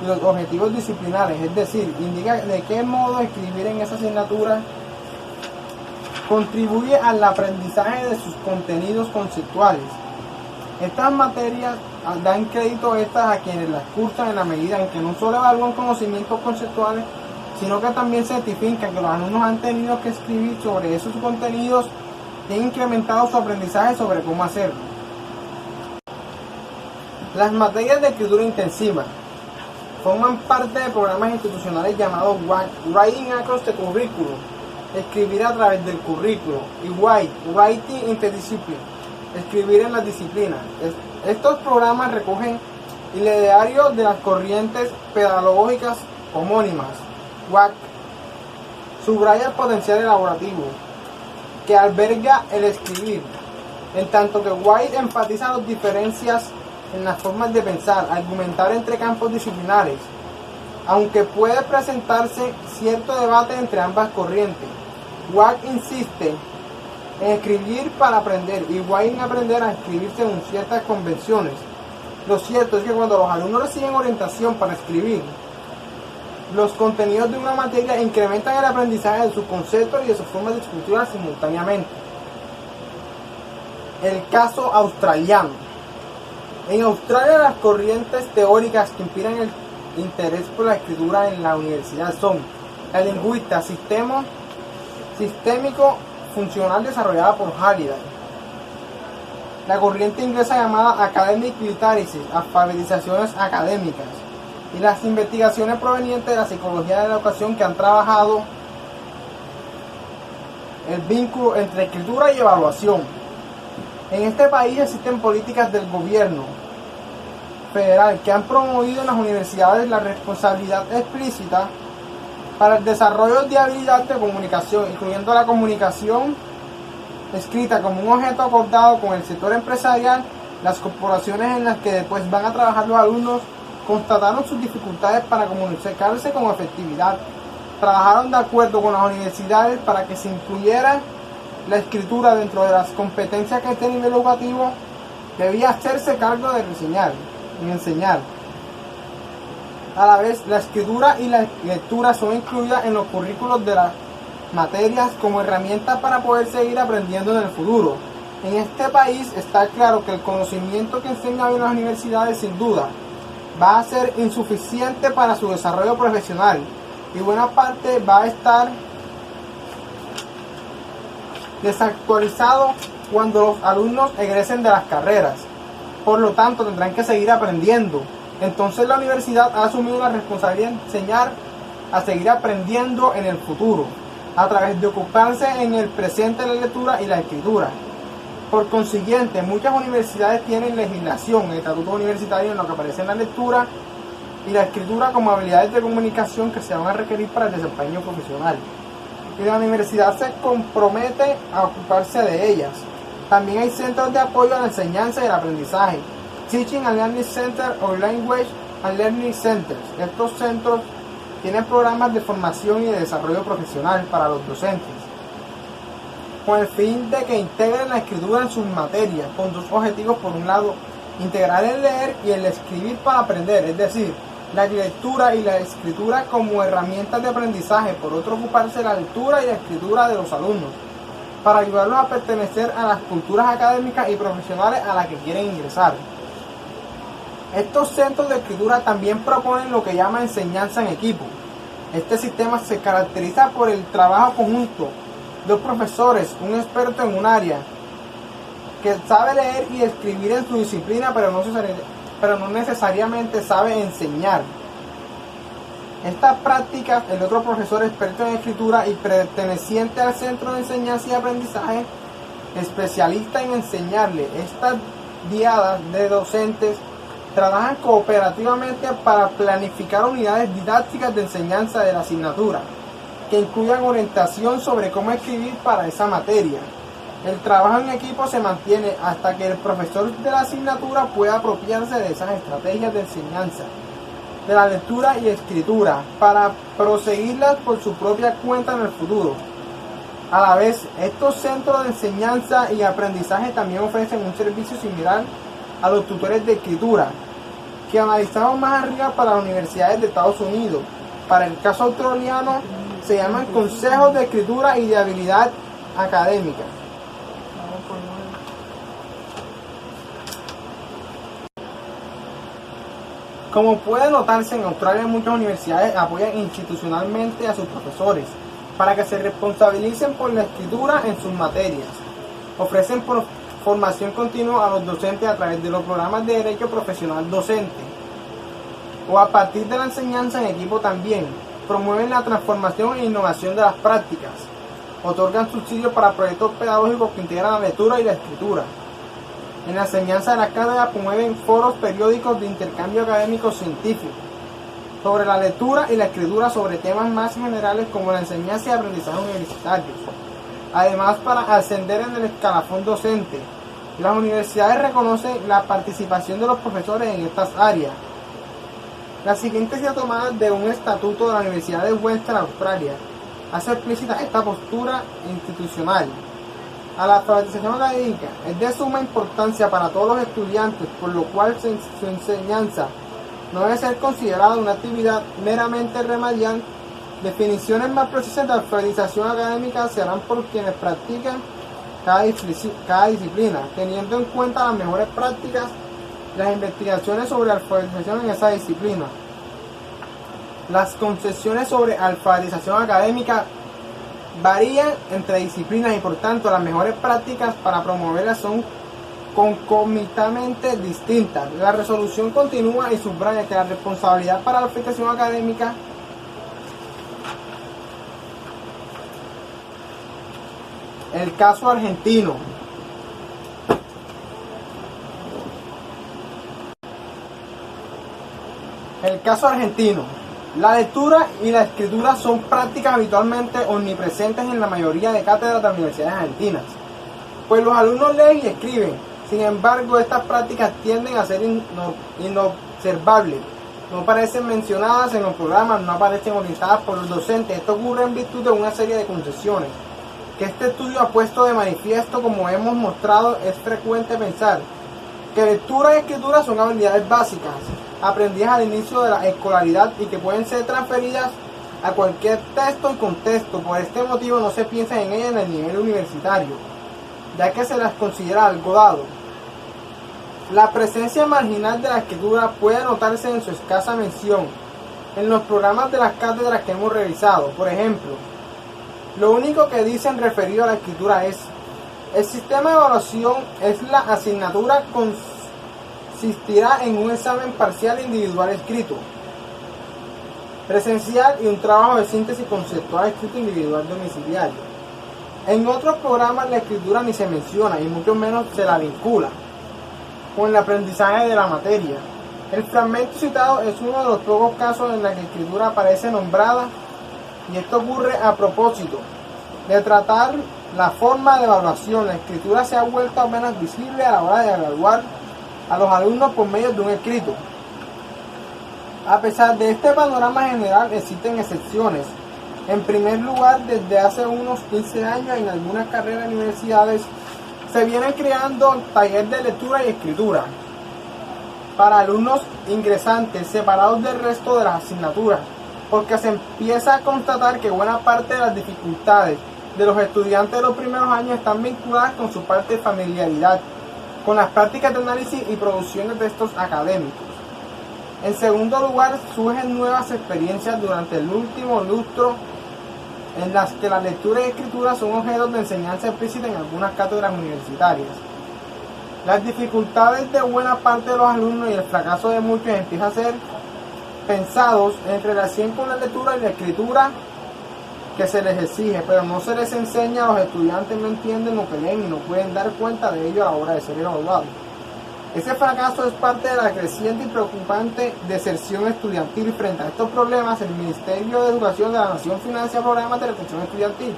y los objetivos disciplinares, es decir, indica de qué modo escribir en esa asignatura contribuye al aprendizaje de sus contenidos conceptuales. Estas materias dan crédito a quienes las cursan en la medida en que no solo evalúan conocimientos conceptuales, sino que también certifican que los alumnos han tenido que escribir sobre esos contenidos y han incrementado su aprendizaje sobre cómo hacerlo. Las materias de escritura intensiva forman parte de programas institucionales llamados Writing Across the Curriculum, escribir a través del currículo, y Writing Interdiscipline, escribir en las disciplinas. Estos programas recogen el ideario de las corrientes pedagógicas homónimas. WAC subraya el potencial elaborativo que alberga el escribir, en tanto que White enfatiza las diferencias en las formas de pensar, argumentar entre campos disciplinares, aunque puede presentarse cierto debate entre ambas corrientes. Wack insiste en escribir para aprender y White en aprender a escribir según ciertas convenciones. Lo cierto es que cuando los alumnos reciben orientación para escribir, los contenidos de una materia incrementan el aprendizaje de sus conceptos y de sus formas de escritura simultáneamente. El caso australiano. En Australia, las corrientes teóricas que inspiran el interés por la escritura en la universidad son la lingüística sistémico funcional desarrollada por Halliday, la corriente inglesa llamada Academic Literacy, alfabetizaciones académicas, y las investigaciones provenientes de la psicología de la educación que han trabajado el vínculo entre escritura y evaluación. En este país existen políticas del gobierno federal que han promovido en las universidades la responsabilidad explícita para el desarrollo de habilidades de comunicación, incluyendo la comunicación escrita como un objeto acordado con el sector empresarial. Las corporaciones en las que después van a trabajar los alumnos constataron sus dificultades para comunicarse con efectividad. Trabajaron de acuerdo con las universidades para que se incluyera la escritura dentro de las competencias que este nivel educativo debía hacerse cargo de enseñar. A la vez, la escritura y la lectura son incluidas en los currículos de las materias como herramientas para poder seguir aprendiendo en el futuro. En este país está claro que el conocimiento que enseñan en las universidades sin duda va a ser insuficiente para su desarrollo profesional y buena parte va a estar desactualizado cuando los alumnos egresen de las carreras. Por lo tanto, tendrán que seguir aprendiendo. Entonces la universidad ha asumido la responsabilidad de enseñar a seguir aprendiendo en el futuro, a través de ocuparse en el presente de la lectura y la escritura. Por consiguiente, muchas universidades tienen legislación, el estatuto universitario, en lo que aparece en la lectura y la escritura como habilidades de comunicación que se van a requerir para el desempeño profesional. Y la universidad se compromete a ocuparse de ellas. También hay centros de apoyo a la enseñanza y el aprendizaje, Teaching and Learning Center o Language and Learning Centers. Estos centros tienen programas de formación y de desarrollo profesional para los docentes, con el fin de que integren la escritura en sus materias, con dos objetivos: por un lado, integrar el leer y el escribir para aprender, es decir, la lectura y la escritura como herramientas de aprendizaje; por otro, ocuparse de la lectura y la escritura de los alumnos, para ayudarlos a pertenecer a las culturas académicas y profesionales a las que quieren ingresar. Estos centros de escritura también proponen lo que llama enseñanza en equipo. Este sistema se caracteriza por el trabajo conjunto. Dos profesores, un experto en un área, que sabe leer y escribir en su disciplina, pero no necesariamente sabe enseñar. Estas prácticas, el otro profesor experto en escritura y perteneciente al centro de enseñanza y aprendizaje, especialista en enseñarle. Estas diadas de docentes trabajan cooperativamente para planificar unidades didácticas de enseñanza de la asignatura, que incluyan orientación sobre cómo escribir para esa materia. El trabajo en equipo se mantiene hasta que el profesor de la asignatura pueda apropiarse de esas estrategias de enseñanza, de la lectura y escritura, para proseguirlas por su propia cuenta en el futuro. A la vez, estos centros de enseñanza y aprendizaje también ofrecen un servicio similar a los tutores de escritura, que analizamos más arriba para las universidades de Estados Unidos. Para el caso australiano, se llaman consejos de escritura y de habilidad académica. Como puede notarse, en Australia muchas universidades apoyan institucionalmente a sus profesores para que se responsabilicen por la escritura en sus materias. Ofrecen formación continua a los docentes a través de los programas de Derecho Profesional Docente o a partir de la enseñanza en equipo también. Promueven la transformación e innovación de las prácticas. Otorgan subsidios para proyectos pedagógicos que integran la lectura y la escritura. En la enseñanza de la cátedra promueven foros periódicos de intercambio académico científico sobre la lectura y la escritura, sobre temas más generales como la enseñanza y aprendizaje universitarios. Además, para ascender en el escalafón docente, las universidades reconocen la participación de los profesores en estas áreas. La siguiente idea tomada de un estatuto de la Universidad de Western Australia hace explícita esta postura institucional. A la alfabetización académica es de suma importancia para todos los estudiantes, por lo cual su enseñanza no debe ser considerada una actividad meramente remedial. Definiciones más precisas de alfabetización académica se harán por quienes practican cada disciplina, teniendo en cuenta las mejores prácticas y las investigaciones sobre alfabetización en esa disciplina. Las concepciones sobre alfabetización académica varían entre disciplinas y por tanto las mejores prácticas para promoverlas son concomitantemente distintas. La resolución continúa y subraya que la responsabilidad para la alfabetización académica el caso argentino. El caso argentino. La lectura y la escritura son prácticas habitualmente omnipresentes en la mayoría de cátedras de universidades argentinas, pues los alumnos leen y escriben. Sin embargo, estas prácticas tienden a ser inobservables. No aparecen mencionadas en los programas, no aparecen orientadas por los docentes. Esto ocurre en virtud de una serie de concesiones que este estudio ha puesto de manifiesto. Como hemos mostrado, es frecuente pensar que lectura y escritura son habilidades básicas, aprendidas al inicio de la escolaridad y que pueden ser transferidas a cualquier texto y contexto. Por este motivo no se piensa en ellas en el nivel universitario, ya que se las considera algo dado. La presencia marginal de la escritura puede notarse en su escasa mención en los programas de las cátedras que hemos revisado. Por ejemplo, lo único que dicen referido a la escritura es: el sistema de evaluación es la asignatura consistirá en un examen parcial individual escrito, presencial y un trabajo de síntesis conceptual escrito individual domiciliario. En otros programas la escritura ni se menciona y mucho menos se la vincula con el aprendizaje de la materia. El fragmento citado es uno de los pocos casos en la que la escritura aparece nombrada, y esto ocurre a propósito de tratar la forma de evaluación. La escritura se ha vuelto apenas visible a la hora de evaluar a los alumnos por medio de un escrito. A pesar de este panorama general, existen excepciones. En primer lugar, desde hace unos 15 años en algunas carreras de universidades se vienen creando talleres de lectura y escritura para alumnos ingresantes separados del resto de las asignaturas, porque se empieza a constatar que buena parte de las dificultades de los estudiantes de los primeros años están vinculadas con su parte de familiaridad con las prácticas de análisis y producción de textos académicos. En segundo lugar, surgen nuevas experiencias durante el último lustro en las que la lectura y escritura son objetos de enseñanza explícita en algunas cátedras universitarias. Las dificultades de buena parte de los alumnos y el fracaso de muchos empiezan a ser pensados en relación con la lectura y la escritura que se les exige, pero no se les enseña. A los estudiantes no entienden lo que leen y no pueden dar cuenta de ello a la hora de ser evaluados. Ese fracaso es parte de la creciente y preocupante deserción estudiantil. Frente a estos problemas, el Ministerio de Educación de la Nación financia programas de reflexión estudiantil.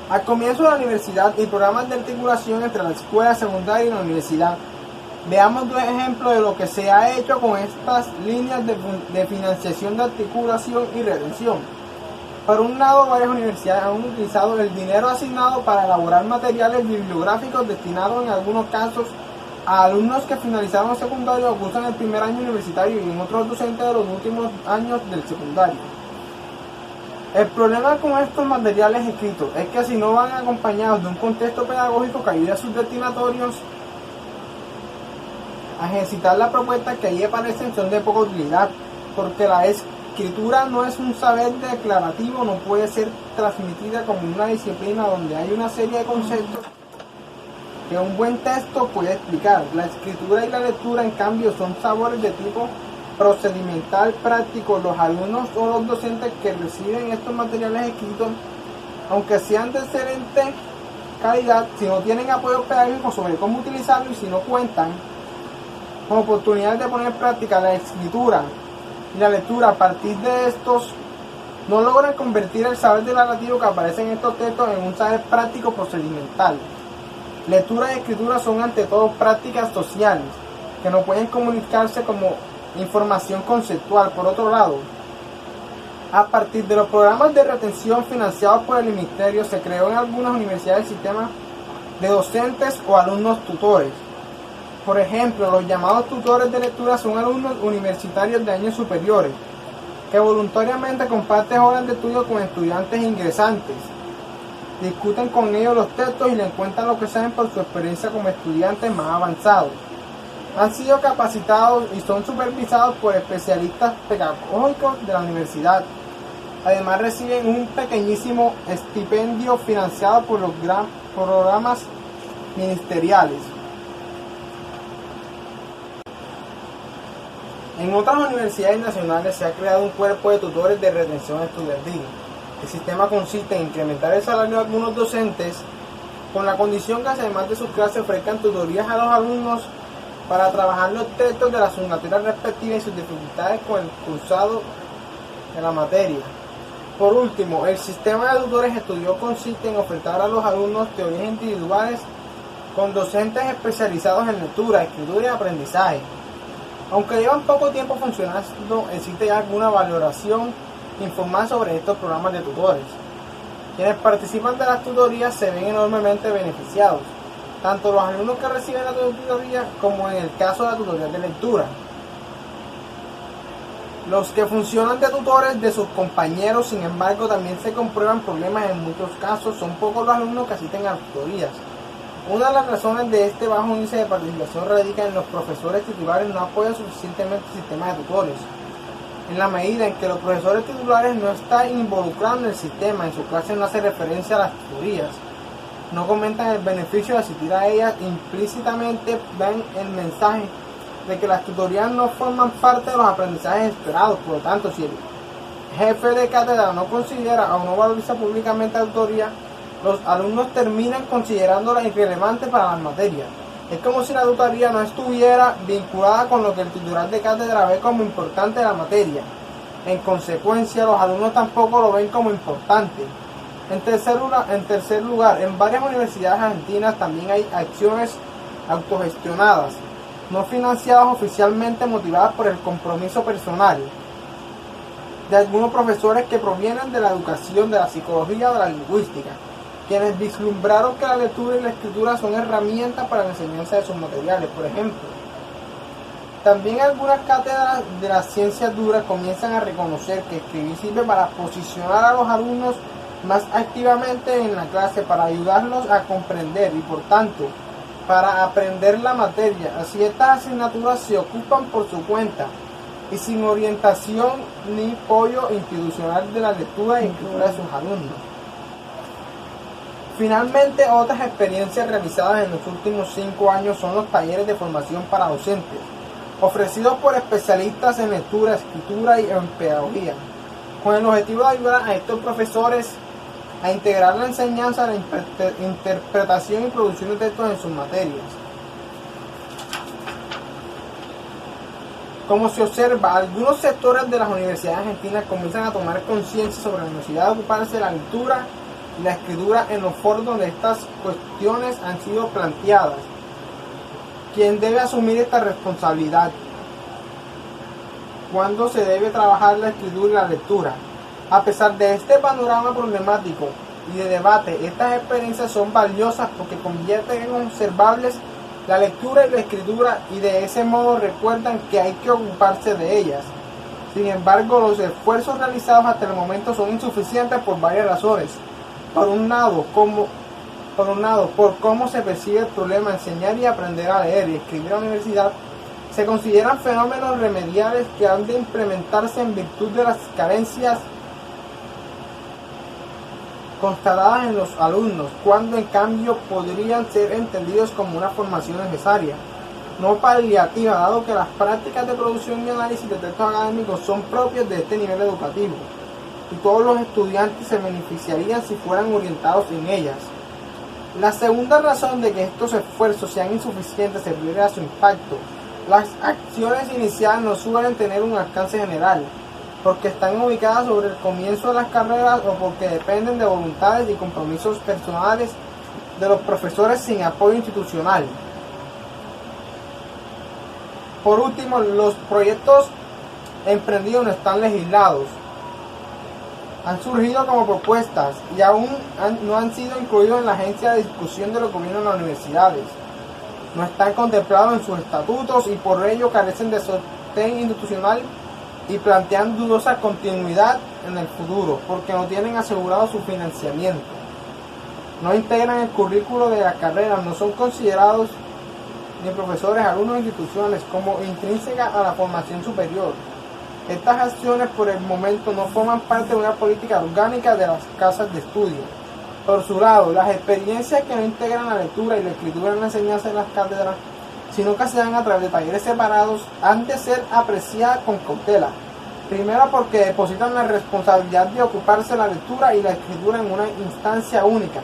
Al comienzo de la universidad y programas de articulación entre la escuela secundaria y la universidad. Veamos dos ejemplos de lo que se ha hecho con estas líneas de financiación de articulación y retención. Por un lado, varias universidades han utilizado el dinero asignado para elaborar materiales bibliográficos destinados en algunos casos a alumnos que finalizaron el secundario o cursan el primer año universitario y en otros docentes de los últimos años del secundario. El problema con estos materiales escritos es que si no van acompañados de un contexto pedagógico que ayude a sus destinatorios a ejercitar la propuesta que allí aparecen, son de poca utilidad, porque la escritura no es un saber declarativo, no puede ser transmitida como una disciplina donde hay una serie de conceptos que un buen texto puede explicar. La escritura y la lectura, en cambio, son sabores de tipo procedimental, práctico. Los alumnos o los docentes que reciben estos materiales escritos, aunque sean de excelente calidad, si no tienen apoyo pedagógico sobre cómo utilizarlo y si no cuentan con oportunidades de poner en práctica la escritura y la lectura a partir de estos, no logran convertir el saber declarativo que aparece en estos textos en un saber práctico procedimental. Lectura y escritura son ante todo prácticas sociales que no pueden comunicarse como información conceptual. Por otro lado, a partir de los programas de retención financiados por el Ministerio, se creó en algunas universidades el sistema de docentes o alumnos tutores. Por ejemplo, los llamados tutores de lectura son alumnos universitarios de años superiores que voluntariamente comparten horas de estudio con estudiantes ingresantes, discuten con ellos los textos y les cuentan lo que saben por su experiencia como estudiantes más avanzados. Han sido capacitados y son supervisados por especialistas pedagógicos de la universidad. Además reciben un pequeñísimo estipendio financiado por los programas ministeriales. En otras universidades nacionales se ha creado un cuerpo de tutores de retención estudiantil. El sistema consiste en incrementar el salario de algunos docentes con la condición que además de sus clases ofrezcan tutorías a los alumnos para trabajar los textos de las asignaturas respectivas y sus dificultades con el cursado de la materia. Por último, el sistema de tutores estudios consiste en ofertar a los alumnos teorías individuales con docentes especializados en lectura, escritura y aprendizaje. Aunque llevan poco tiempo funcionando, existe ya alguna valoración informal sobre estos programas de tutores. Quienes participan de las tutorías se ven enormemente beneficiados, tanto los alumnos que reciben la tutoría como en el caso de la tutoría de lectura. Los que funcionan de tutores de sus compañeros, sin embargo, también se comprueban problemas en muchos casos. Son pocos los alumnos que asisten a las tutorías. Una de las razones de este bajo índice de participación radica en los profesores titulares no apoyan suficientemente el sistema de tutores. En la medida en que los profesores titulares no están involucrados en el sistema, en su clase no hace referencia a las tutorías, no comentan el beneficio de asistir a ellas, implícitamente dan el mensaje de que las tutorías no forman parte de los aprendizajes esperados. Por lo tanto, si el jefe de cátedra no considera o no valoriza públicamente la tutoría, los alumnos terminan considerándola irrelevante para las materias. Es como si la tutoría no estuviera vinculada con lo que el titular de cátedra ve como importante de la materia. En consecuencia, los alumnos tampoco lo ven como importante. En tercer lugar, en varias universidades argentinas también hay acciones autogestionadas, no financiadas oficialmente, motivadas por el compromiso personal de algunos profesores que provienen de la educación, de la psicología o de la lingüística, quienes vislumbraron que la lectura y la escritura son herramientas para la enseñanza de sus materiales. Por ejemplo, también algunas cátedras de las ciencias duras comienzan a reconocer que escribir sirve para posicionar a los alumnos más activamente en la clase, para ayudarlos a comprender y por tanto para aprender la materia. Así estas asignaturas se ocupan por su cuenta y sin orientación ni apoyo institucional de la lectura y escritura de sus alumnos. Finalmente, otras experiencias realizadas en los últimos 5 años son los talleres de formación para docentes, ofrecidos por especialistas en lectura, escritura y en pedagogía, con el objetivo de ayudar a estos profesores a integrar la enseñanza, la interpretación y producción de textos en sus materias. Como se observa, algunos sectores de las universidades argentinas comienzan a tomar conciencia sobre la necesidad de ocuparse de la lectura y la escritura en los foros donde estas cuestiones han sido planteadas. ¿Quién debe asumir esta responsabilidad? ¿Cuándo se debe trabajar la escritura y la lectura? A pesar de este panorama problemático y de debate, estas experiencias son valiosas porque convierten en observables la lectura y la escritura y de ese modo recuerdan que hay que ocuparse de ellas. Sin embargo, los esfuerzos realizados hasta el momento son insuficientes por varias razones. Por un lado, por cómo se percibe el problema enseñar y aprender a leer y escribir en la universidad, se consideran fenómenos remediables que han de implementarse en virtud de las carencias constatadas en los alumnos, cuando en cambio podrían ser entendidos como una formación necesaria, no paliativa, dado que las prácticas de producción y análisis de textos académicos son propias de este nivel educativo, y todos los estudiantes se beneficiarían si fueran orientados en ellas. La segunda razón de que estos esfuerzos sean insuficientes se refiere a su impacto. Las acciones iniciales no suelen tener un alcance general, porque están ubicadas sobre el comienzo de las carreras o porque dependen de voluntades y compromisos personales de los profesores sin apoyo institucional. Por último, los proyectos emprendidos no están legislados. Han surgido como propuestas y aún no han sido incluidos en la agencia de discusión de los gobiernos de las universidades. No están contemplados en sus estatutos y por ello carecen de sostén institucional y plantean dudosa continuidad en el futuro, porque no tienen asegurado su financiamiento. No integran el currículo de la carrera, no son considerados ni profesores, alumnos institucionales como intrínsecas a la formación superior. Estas acciones por el momento no forman parte de una política orgánica de las casas de estudio. Por su lado, las experiencias que no integran la lectura y la escritura en la enseñanza de las cátedras, sino que se dan a través de talleres separados, han de ser apreciadas con cautela. Primero porque depositan la responsabilidad de ocuparse de la lectura y la escritura en una instancia única,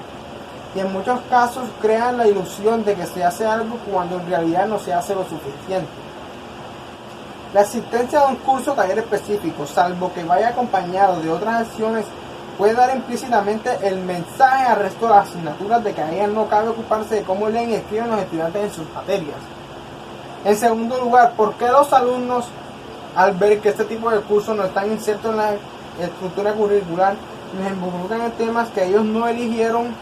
y en muchos casos crean la ilusión de que se hace algo cuando en realidad no se hace lo suficiente. La existencia de un curso o taller específico, salvo que vaya acompañado de otras acciones, puede dar implícitamente el mensaje al resto de las asignaturas de que a ellas no cabe ocuparse de cómo leen y escriben los estudiantes en sus materias. En segundo lugar, ¿por qué los alumnos, al ver que este tipo de cursos no están insertos en la estructura curricular, les involucran en temas que ellos no eligieron?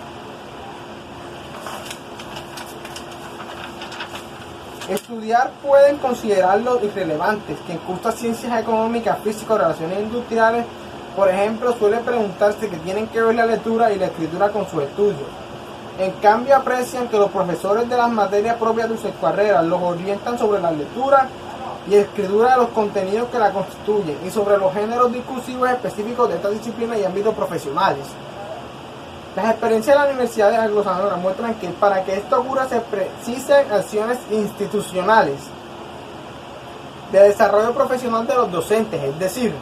Estudiar pueden considerarlos irrelevantes. Quien cursa ciencias económicas, físicas o relaciones industriales, por ejemplo, suele preguntarse qué tienen que ver la lectura y la escritura con sus estudios. En cambio, aprecian que los profesores de las materias propias de sus carreras los orientan sobre la lectura y escritura de los contenidos que la constituyen y sobre los géneros discursivos específicos de esta disciplina y ámbitos profesionales. Las experiencias de la Universidad de Anglosajonas muestran que para que esto ocurra se precisan acciones institucionales de desarrollo profesional de los docentes, es decir,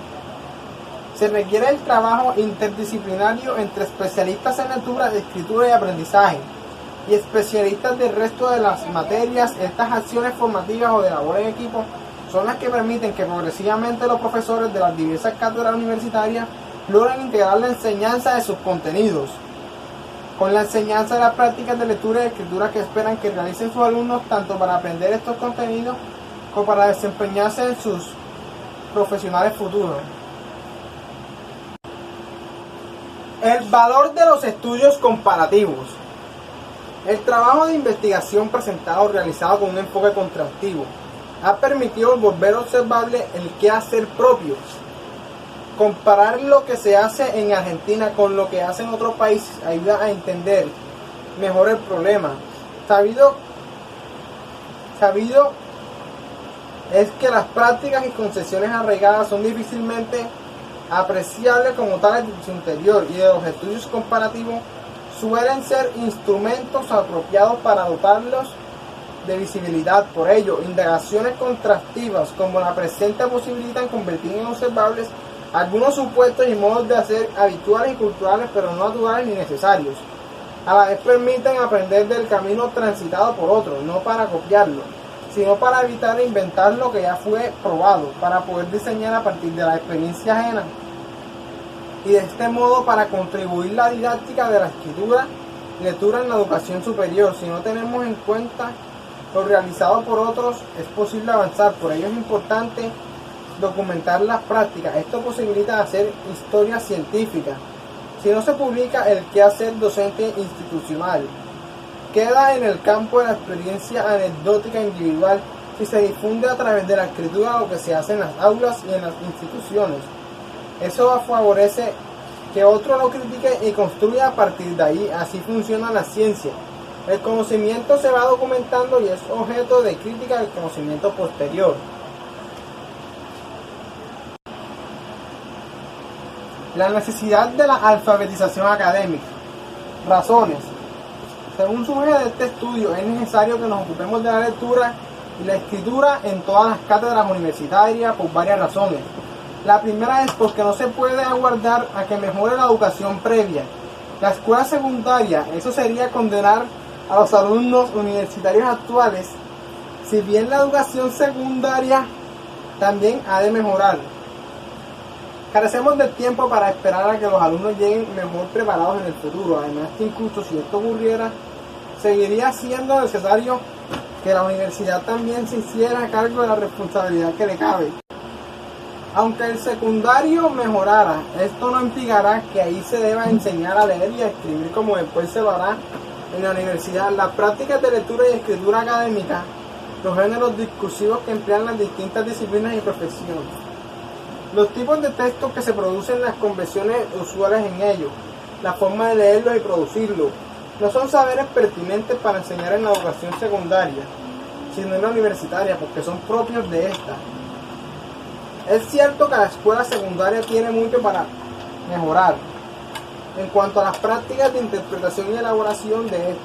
se requiere el trabajo interdisciplinario entre especialistas en lectura, escritura y aprendizaje y especialistas del resto de las materias. Estas acciones formativas o de labor en equipo son las que permiten que progresivamente los profesores de las diversas cátedras universitarias logren integrar la enseñanza de sus contenidos con la enseñanza de las prácticas de lectura y escritura que esperan que realicen sus alumnos tanto para aprender estos contenidos como para desempeñarse en sus profesionales futuros. El valor de los estudios comparativos. El trabajo de investigación presentado realizado con un enfoque contrastivo ha permitido volver observable el quehacer propio. Comparar lo que se hace en Argentina con lo que hacen otros países ayuda a entender mejor el problema. Sabido es que las prácticas y concesiones arraigadas son difícilmente apreciables como tales de su interior, y de los estudios comparativos suelen ser instrumentos apropiados para dotarlos de visibilidad. Por ello, indagaciones contrastivas como la presente posibilitan convertir en observables algunos supuestos y modos de hacer habituales y culturales, pero no naturales ni necesarios. A la vez permiten aprender del camino transitado por otros, no para copiarlo, sino para evitar inventar lo que ya fue probado, para poder diseñar a partir de la experiencia ajena y de este modo para contribuir la didáctica de la escritura y lectura en la educación superior. Si no tenemos en cuenta lo realizado por otros, es posible avanzar. Por ello es importante documentar las prácticas. Esto posibilita hacer historia científica. Si no se publica el quehacer docente institucional, queda en el campo de la experiencia anecdótica individual. Si se difunde a través de la escritura lo que se hace en las aulas y en las instituciones, eso favorece que otro lo critique y construya a partir de ahí. Así funciona la ciencia. El conocimiento se va documentando y es objeto de crítica del conocimiento posterior. La necesidad de la alfabetización académica. Razones. Según surge de este estudio, es necesario que nos ocupemos de la lectura y la escritura en todas las cátedras universitarias por varias razones. La primera es porque no se puede aguardar a que mejore la educación previa. La escuela secundaria, eso sería condenar a los alumnos universitarios actuales, si bien la educación secundaria también ha de mejorar. Carecemos de tiempo para esperar a que los alumnos lleguen mejor preparados en el futuro. Además que incluso si esto ocurriera, seguiría siendo necesario que la universidad también se hiciera cargo de la responsabilidad que le cabe. Aunque el secundario mejorara, esto no implicará que ahí se deba enseñar a leer y a escribir como después se lo hará en la universidad. Las prácticas de lectura y escritura académica, los géneros discursivos que emplean las distintas disciplinas y profesiones, los tipos de textos que se producen, las convenciones usuales en ellos, la forma de leerlos y producirlos, no son saberes pertinentes para enseñar en la educación secundaria, sino en la universitaria, porque son propios de esta. Es cierto que la escuela secundaria tiene mucho para mejorar en cuanto a las prácticas de interpretación y elaboración de esto,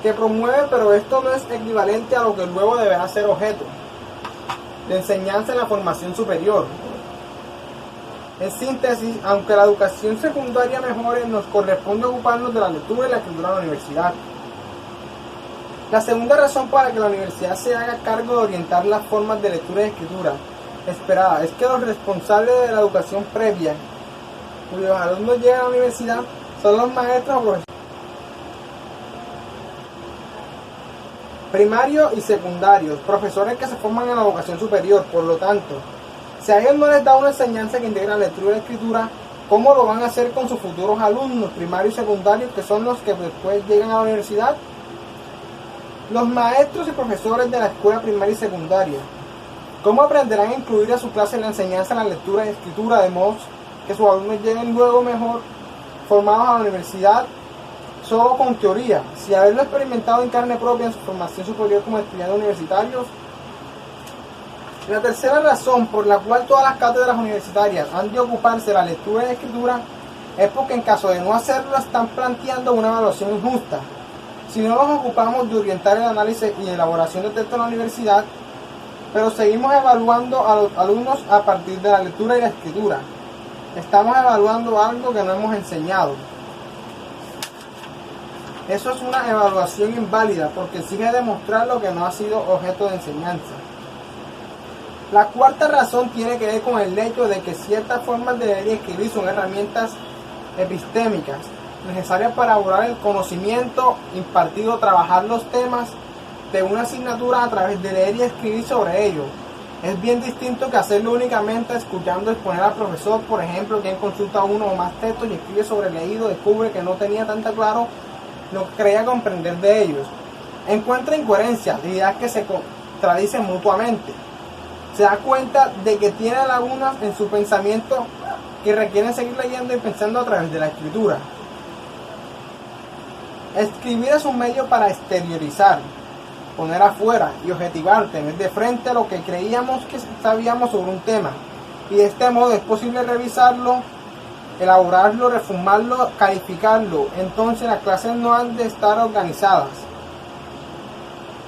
que promueve, pero esto no es equivalente a lo que luego deberá ser objeto de enseñanza en la formación superior. En síntesis, aunque la educación secundaria mejore, nos corresponde ocuparnos de la lectura y la escritura en la universidad. La segunda razón para que la universidad se haga cargo de orientar las formas de lectura y escritura esperada es que los responsables de la educación previa, cuyos alumnos llegan a la universidad, son los maestros o profesores primarios y secundarios, profesores que se forman en la educación superior. Por lo tanto, si a ellos no les da una enseñanza que integra la lectura y la escritura, ¿cómo lo van a hacer con sus futuros alumnos primarios y secundarios, que son los que después llegan a la universidad? Los maestros y profesores de la escuela primaria y secundaria, ¿cómo aprenderán a incluir a su clase en la enseñanza de la lectura y escritura, de modo que sus alumnos lleguen luego mejor formados a la universidad solo con teoría, sin haberlo experimentado en carne propia en su formación superior como estudiantes universitarios? La tercera razón por la cual todas las cátedras universitarias han de ocuparse de la lectura y la escritura es porque en caso de no hacerlo están planteando una evaluación injusta. Si no nos ocupamos de orientar el análisis y elaboración de textos en la universidad, pero seguimos evaluando a los alumnos a partir de la lectura y la escritura, estamos evaluando algo que no hemos enseñado. Eso es una evaluación inválida porque exige demostrar lo que no ha sido objeto de enseñanza. La cuarta razón tiene que ver con el hecho de que ciertas formas de leer y escribir son herramientas epistémicas necesarias para elaborar el conocimiento impartido, trabajar los temas de una asignatura a través de leer y escribir sobre ello. Es bien distinto que hacerlo únicamente escuchando exponer al profesor, por ejemplo, quien consulta uno o más textos y escribe sobre el leído, descubre que no tenía tan claro lo que creía comprender de ellos. Encuentra incoherencias, ideas que se contradicen mutuamente. Se da cuenta de que tiene lagunas en su pensamiento que requieren seguir leyendo y pensando a través de la escritura. Escribir es un medio para exteriorizar, poner afuera y objetivar, tener de frente lo que creíamos que sabíamos sobre un tema, y de este modo es posible revisarlo, elaborarlo, reformarlo, calificarlo. Entonces las clases no han de estar organizadas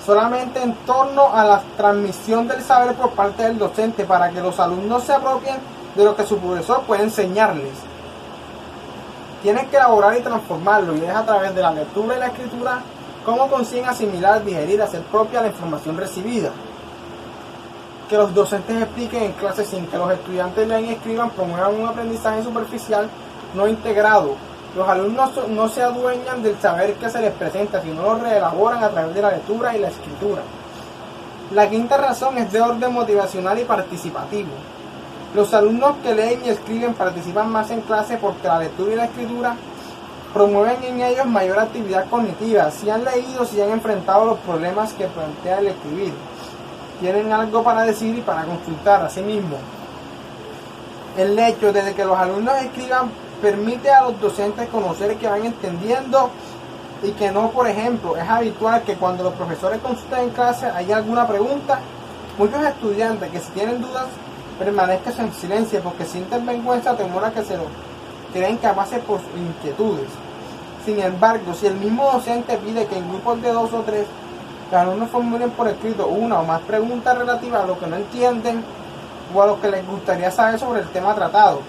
solamente en torno a la transmisión del saber por parte del docente para que los alumnos se apropien de lo que su profesor puede enseñarles. Tienen que elaborar y transformarlo, y es a través de la lectura y la escritura cómo consiguen asimilar, digerir, hacer propia la información recibida. que los docentes expliquen en clase sin que los estudiantes lean y escriban promuevan un aprendizaje superficial no integrado. Los alumnos no se adueñan del saber que se les presenta, sino lo reelaboran a través de la lectura y la escritura. La quinta razón es de orden motivacional y participativo. Los alumnos que leen y escriben participan más en clase porque la lectura y la escritura promueven en ellos mayor actividad cognitiva. Si han leído, si han enfrentado los problemas que plantea el escribir, tienen algo para decir y para consultar. Asimismo, el hecho de que los alumnos escriban permite a los docentes conocer que van entendiendo y que no, por ejemplo, es habitual que cuando los profesores consultan en clase haya alguna pregunta, muchos estudiantes que si tienen dudas permanezcan en silencio porque sienten vergüenza o temor a que se lo creen capaces por sus inquietudes. Sin embargo, si el mismo docente pide que en grupos de 2 o 3 los alumnos formulen por escrito una o más preguntas relativas a lo que no entienden o a lo que les gustaría saber sobre el tema tratado,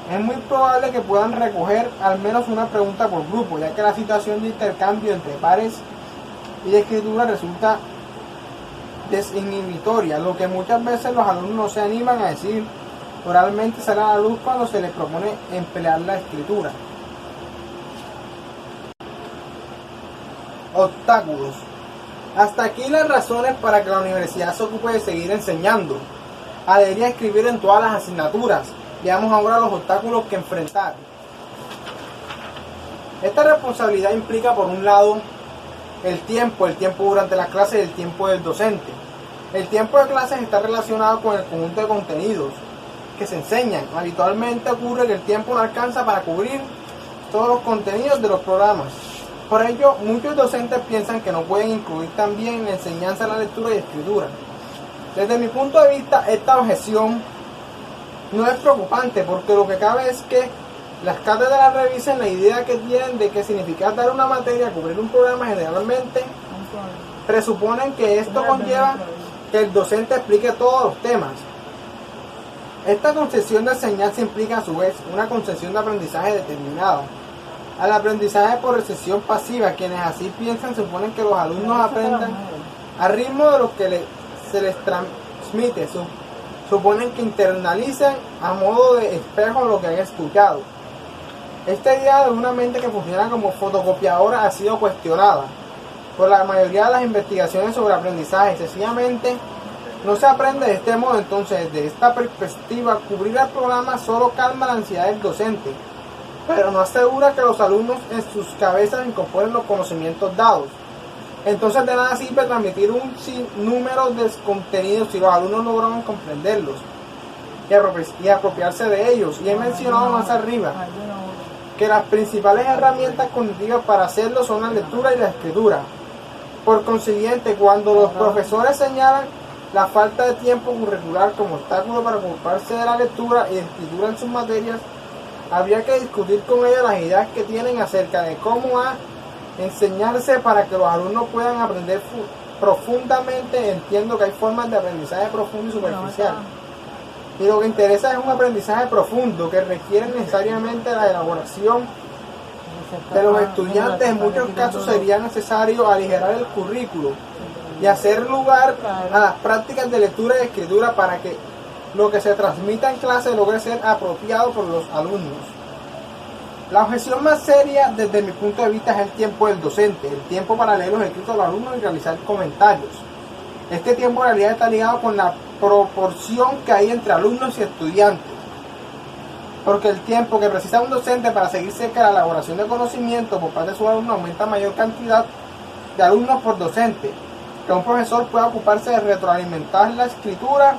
es muy probable que puedan recoger al menos una pregunta por grupo, ya que la situación de intercambio entre pares y de escritura resulta desinhibitoria, lo que muchas veces los alumnos no se animan a decir oralmente sale a la luz cuando se les propone emplear la escritura. Obstáculos. Hasta aquí las razones para que la universidad se ocupe de seguir enseñando a leer y a escribir en todas las asignaturas. Veamos ahora los obstáculos que enfrentar. Esta responsabilidad implica, por un lado, el tiempo durante las clases y el tiempo del docente. El tiempo de clases está relacionado con el conjunto de contenidos que se enseñan. Habitualmente ocurre que el tiempo no alcanza para cubrir todos los contenidos de los programas. Por ello, muchos docentes piensan que no pueden incluir también la enseñanza de la lectura y escritura. Desde mi punto de vista, esta objeción no es preocupante porque lo que cabe es que las cátedras revisen la idea que tienen de qué significa dar una materia, cubrir un programa. Generalmente presuponen que esto conlleva que el docente explique todos los temas. Esta concepción de enseñanza implica a su vez una concepción de aprendizaje determinada. Al aprendizaje por recepción pasiva, quienes así piensan suponen que los alumnos aprendan al ritmo de lo que se les transmite. Suponen que internalizan a modo de espejo lo que han escuchado. Esta idea de una mente que funciona como fotocopiadora ha sido cuestionada por la mayoría de las investigaciones sobre aprendizaje. Sencillamente no se aprende de este modo. Entonces, desde esta perspectiva, cubrir el programa solo calma la ansiedad del docente, pero no asegura que los alumnos en sus cabezas incorporen los conocimientos dados. Entonces de nada sirve transmitir un sinnúmero de contenidos si los alumnos no logran comprenderlos y apropiarse de ellos. Y he mencionado más arriba que las principales herramientas cognitivas para hacerlo son la lectura y la escritura. Por consiguiente, cuando los profesores señalan la falta de tiempo curricular como obstáculo para ocuparse de la lectura y escritura en sus materias, habría que discutir con ellos las ideas que tienen acerca de cómo enseñarse para que los alumnos puedan aprender profundamente. Entiendo que hay formas de aprendizaje profundo y superficial. Y lo que interesa es un aprendizaje profundo que requiere necesariamente la elaboración de los estudiantes. En muchos casos sería necesario aligerar el currículo y hacer lugar a las prácticas de lectura y escritura para que lo que se transmita en clase logre ser apropiado por los alumnos. La objeción más seria desde mi punto de vista es el tiempo del docente, el tiempo para leer los escritos de los alumnos y realizar comentarios. Este tiempo en realidad está ligado con la proporción que hay entre alumnos y estudiantes, porque el tiempo que precisa un docente para seguir cerca de la elaboración de conocimiento por parte de sus alumnos aumenta a mayor cantidad de alumnos por docente, que un profesor pueda ocuparse de retroalimentar la escritura